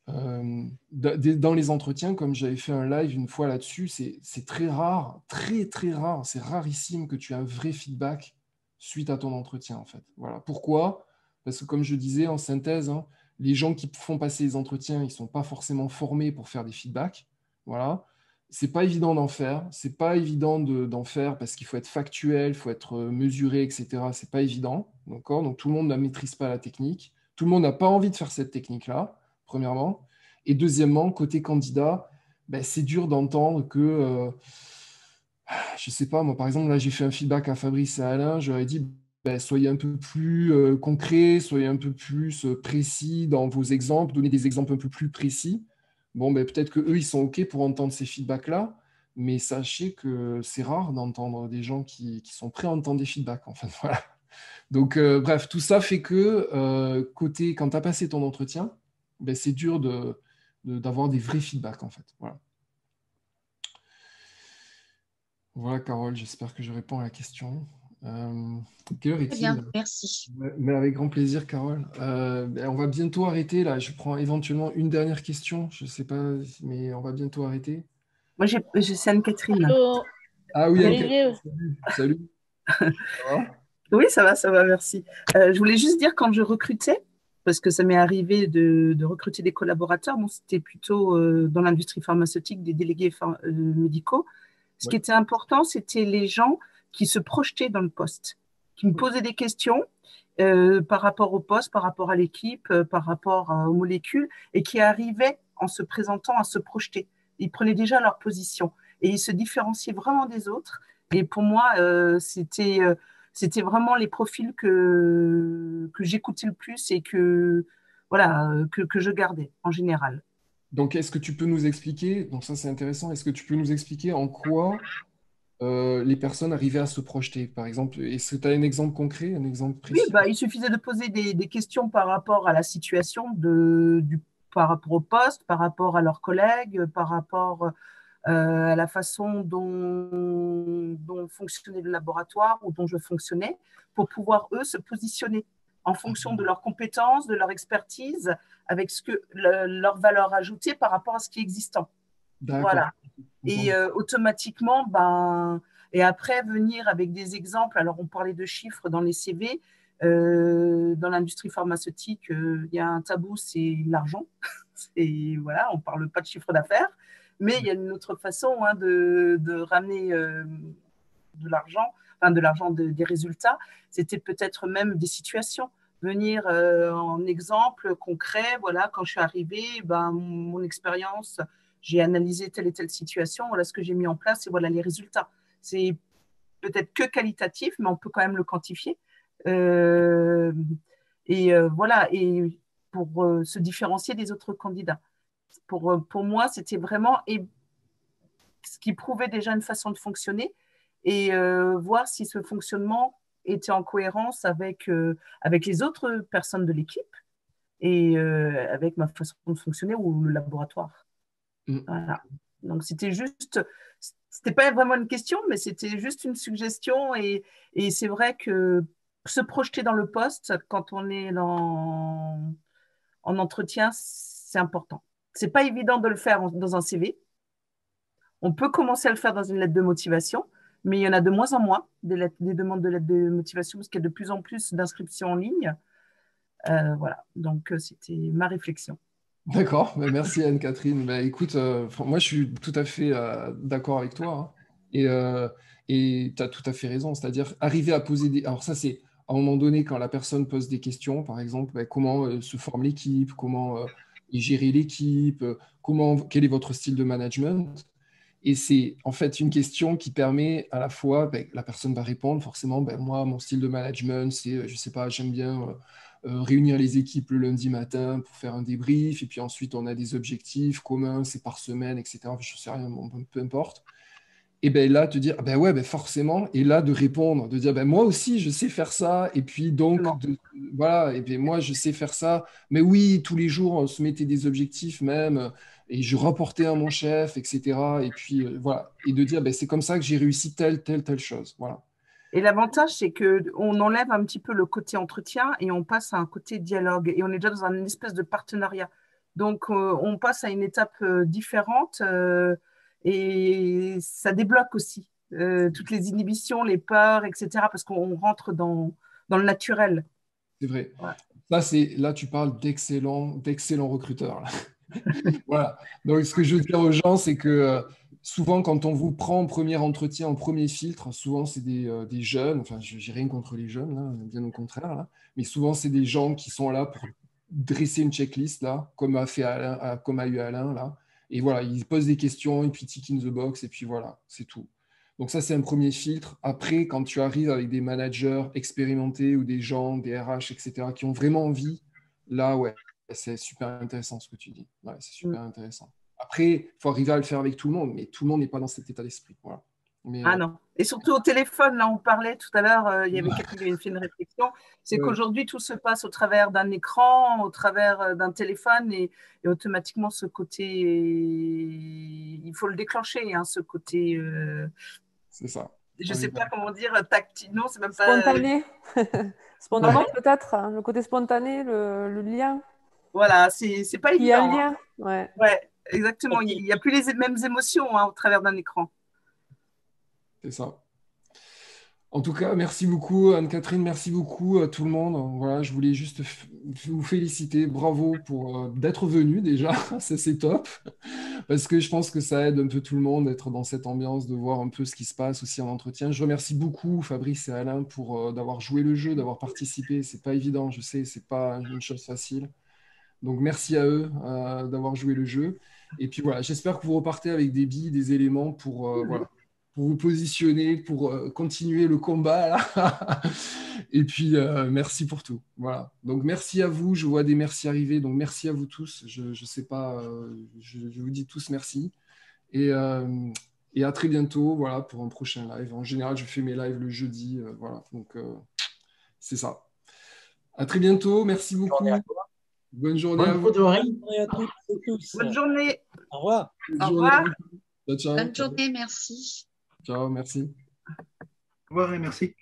Speaker 1: dans les entretiens, comme j'avais fait un live une fois là-dessus, c'est très rare, très très rare, c'est rarissime que tu aies un vrai feedback suite à ton entretien en fait. Voilà. Pourquoi? Parce que comme je disais en synthèse, hein, les gens qui font passer les entretiens, ils ne sont pas forcément formés pour faire des feedbacks. Voilà. C'est pas évident d'en faire, c'est pas évident d'en faire parce qu'il faut être factuel, il faut être mesuré, etc. C'est pas évident, d'accord? Donc tout le monde ne maîtrise pas la technique, tout le monde n'a pas envie de faire cette technique-là, premièrement. Et deuxièmement, côté candidat, ben, c'est dur d'entendre que, je sais pas, moi par exemple, là j'ai fait un feedback à Fabrice et à Alain, j'aurais dit, ben, soyez un peu plus concret, soyez un peu plus précis dans vos exemples, donnez des exemples un peu plus précis. Bon, ben, peut-être qu'eux, ils sont OK pour entendre ces feedbacks-là, mais sachez que c'est rare d'entendre des gens qui sont prêts à entendre des feedbacks, en fait. Voilà. Donc, bref, tout ça fait que, quand tu as passé ton entretien, ben, c'est dur d'avoir des vrais feedbacks, en fait. Voilà. Voilà, Carole, j'espère que je réponds à la question. Quelle heure
Speaker 5: Très
Speaker 1: est-il?
Speaker 5: bien, merci.
Speaker 1: Mais avec grand plaisir, Carole. Ben, on va bientôt arrêter là. Je prends éventuellement une dernière question. Je ne sais pas, mais on va bientôt arrêter.
Speaker 8: Moi, c'est Anne-Catherine.
Speaker 4: Allô,
Speaker 1: Ah oui,
Speaker 4: Olivier.
Speaker 1: salut. Salut. Ça va?
Speaker 8: Oui, ça va, merci. Je voulais juste dire, quand je recrutais, parce que ça m'est arrivé de recruter des collaborateurs, bon, c'était plutôt dans l'industrie pharmaceutique, des délégués médicaux. Ce qui
Speaker 1: Oui.
Speaker 8: était important, c'était les gens qui se projetaient dans le poste, qui me posaient des questions par rapport au poste, par rapport à l'équipe, par rapport aux molécules, et qui arrivaient, en se présentant, à se projeter. Ils prenaient déjà leur position et ils se différenciaient vraiment des autres. Et pour moi, c'était vraiment les profils que j'écoutais le plus et voilà, que je gardais en général.
Speaker 1: Donc, est-ce que tu peux nous expliquer, donc ça c'est intéressant, est-ce que tu peux nous expliquer en quoi les personnes arrivaient à se projeter, par exemple? Est-ce que tu as un exemple concret, un exemple
Speaker 8: Oui,
Speaker 1: précis?
Speaker 8: bah, il suffisait de poser des questions par rapport à la situation, par rapport au poste, par rapport à leurs collègues, par rapport à la façon dont fonctionnait le laboratoire ou dont je fonctionnais, pour pouvoir, eux, se positionner en fonction de leurs compétences, de leur expertise, avec leur valeur ajoutée par rapport à ce qui est existant.
Speaker 1: D'accord.
Speaker 8: Voilà. Et automatiquement, et après venir avec des exemples. Alors, on parlait de chiffres dans les CV. Dans l'industrie pharmaceutique, il y a un tabou, c'est l'argent. Et voilà, on ne parle pas de chiffre d'affaires. Mais il y a une autre façon de ramener de l'argent, enfin de l'argent des résultats. C'était peut-être même des situations. Venir en exemple concret, voilà, quand je suis arrivée, mon expérience, j'ai analysé telle et telle situation, voilà ce que j'ai mis en place et voilà les résultats. C'est peut-être que qualitatif, mais on peut quand même le quantifier. Voilà, et pour se différencier des autres candidats. Pour moi, c'était vraiment ce qui prouvait déjà une façon de fonctionner et voir si ce fonctionnement était en cohérence avec les autres personnes de l'équipe et avec ma façon de fonctionner ou le laboratoire.
Speaker 1: Mm.
Speaker 8: Voilà. Donc, c'était juste C'était pas vraiment une question, mais c'était juste une suggestion. Et c'est vrai que se projeter dans le poste quand on est en entretien, c'est important. C'est pas évident de le faire dans un CV. On peut commencer à le faire dans une lettre de motivation, mais il y en a de moins en moins des demandes de lettres de motivation parce qu'il y a de plus en plus d'inscriptions en ligne. Voilà, donc c'était ma réflexion.
Speaker 1: D'accord, bah, merci Anne-Catherine. Bah, écoute, moi je suis tout à fait d'accord avec toi, hein. Et tu as tout à fait raison, c'est-à-dire arriver à poser des... Alors ça c'est à un moment donné quand la personne pose des questions, par exemple, bah, comment se forme l'équipe, comment est gérée l'équipe, quel est votre style de management. Et c'est en fait une question qui permet à la fois, ben, la personne va répondre forcément, ben, moi, mon style de management, c'est, je sais pas, j'aime bien réunir les équipes le lundi matin pour faire un débrief, et puis ensuite on a des objectifs communs, c'est par semaine, etc. Je sais rien, bon, peu importe. Et ben là, te dire, ah ben ouais, ben forcément, et là de répondre, de dire, ben moi aussi, je sais faire ça, et puis donc, voilà, et ben moi, je sais faire ça, mais oui, tous les jours, on se mettait des objectifs même, et je rapportais à mon chef, etc. Et puis, voilà, et de dire, ben c'est comme ça que j'ai réussi telle chose, voilà.
Speaker 8: Et l'avantage, c'est qu'on enlève un petit peu le côté entretien et on passe à un côté dialogue. Et on est déjà dans une espèce de partenariat. Donc, on passe à une étape différente et ça débloque aussi toutes les inhibitions, les peurs, etc. Parce qu'on rentre dans le naturel.
Speaker 1: C'est vrai.
Speaker 8: Ouais.
Speaker 1: Là, tu parles d'excellents recruteurs, là. Voilà. Donc, ce que je veux dire aux gens, c'est que souvent, quand on vous prend en premier entretien, en premier filtre, souvent, c'est des jeunes. Enfin, je n'ai rien contre les jeunes, là, bien au contraire, là. Mais souvent, c'est des gens qui sont là pour dresser une checklist, là, comme a fait Alain, comme a eu Alain, là. Et voilà, ils posent des questions, et puis tick in the box, et puis voilà, c'est tout. Donc ça, c'est un premier filtre. Après, quand tu arrives avec des managers expérimentés ou des gens, des RH, etc., qui ont vraiment envie, là, ouais, c'est super intéressant ce que tu dis. Ouais, c'est super intéressant. Après, il faut arriver à le faire avec tout le monde, mais tout le monde n'est pas dans cet état d'esprit. Voilà. Mais,
Speaker 8: Ah non. Et surtout au téléphone, là, on parlait tout à l'heure, il y avait quelqu'un qui avait fait une réflexion, c'est qu'aujourd'hui, tout se passe au travers d'un écran, au travers d'un téléphone, et automatiquement, ce côté, il faut le déclencher, hein, ce côté,
Speaker 1: c'est ça.
Speaker 8: je ne sais pas comment dire, tactile, non, c'est même pas...
Speaker 4: Spontané. Spontané peut-être, hein, le côté spontané, le lien.
Speaker 8: Voilà, c'est pas évident.
Speaker 4: Il y a un lien,
Speaker 8: hein.
Speaker 4: ouais.
Speaker 8: Ouais, exactement. Il n'y a plus les mêmes émotions au travers d'un écran.
Speaker 1: C'est ça. En tout cas, merci beaucoup Anne-Catherine, merci beaucoup à tout le monde. Voilà, je voulais juste vous féliciter, bravo pour d'être venu déjà, ça c'est top, parce que je pense que ça aide un peu tout le monde d'être dans cette ambiance, de voir un peu ce qui se passe aussi en entretien. Je remercie beaucoup Fabrice et Alain pour d'avoir joué le jeu, d'avoir participé. C'est pas évident, je sais, c'est pas une chose facile. Donc merci à eux d'avoir joué le jeu. Et puis voilà, j'espère que vous repartez avec des billes, des éléments voilà, pour vous positionner, pour continuer le combat, là. Et puis merci pour tout. Voilà. Donc merci à vous. Je vois des merci arriver. Donc merci à vous tous. Je sais pas, je vous dis tous merci. Et à très bientôt, voilà, pour un prochain live. En général, je fais mes lives le jeudi, voilà. Donc c'est ça. À très bientôt. Merci beaucoup. Bonne journée à vous.
Speaker 6: Bonne journée à toutes et tous.
Speaker 8: Bonne journée.
Speaker 6: Au revoir.
Speaker 8: Au revoir.
Speaker 1: Ciao, ciao.
Speaker 5: Bonne journée, merci.
Speaker 1: Ciao, merci.
Speaker 2: Au revoir et merci.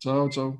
Speaker 1: Ciao, ciao.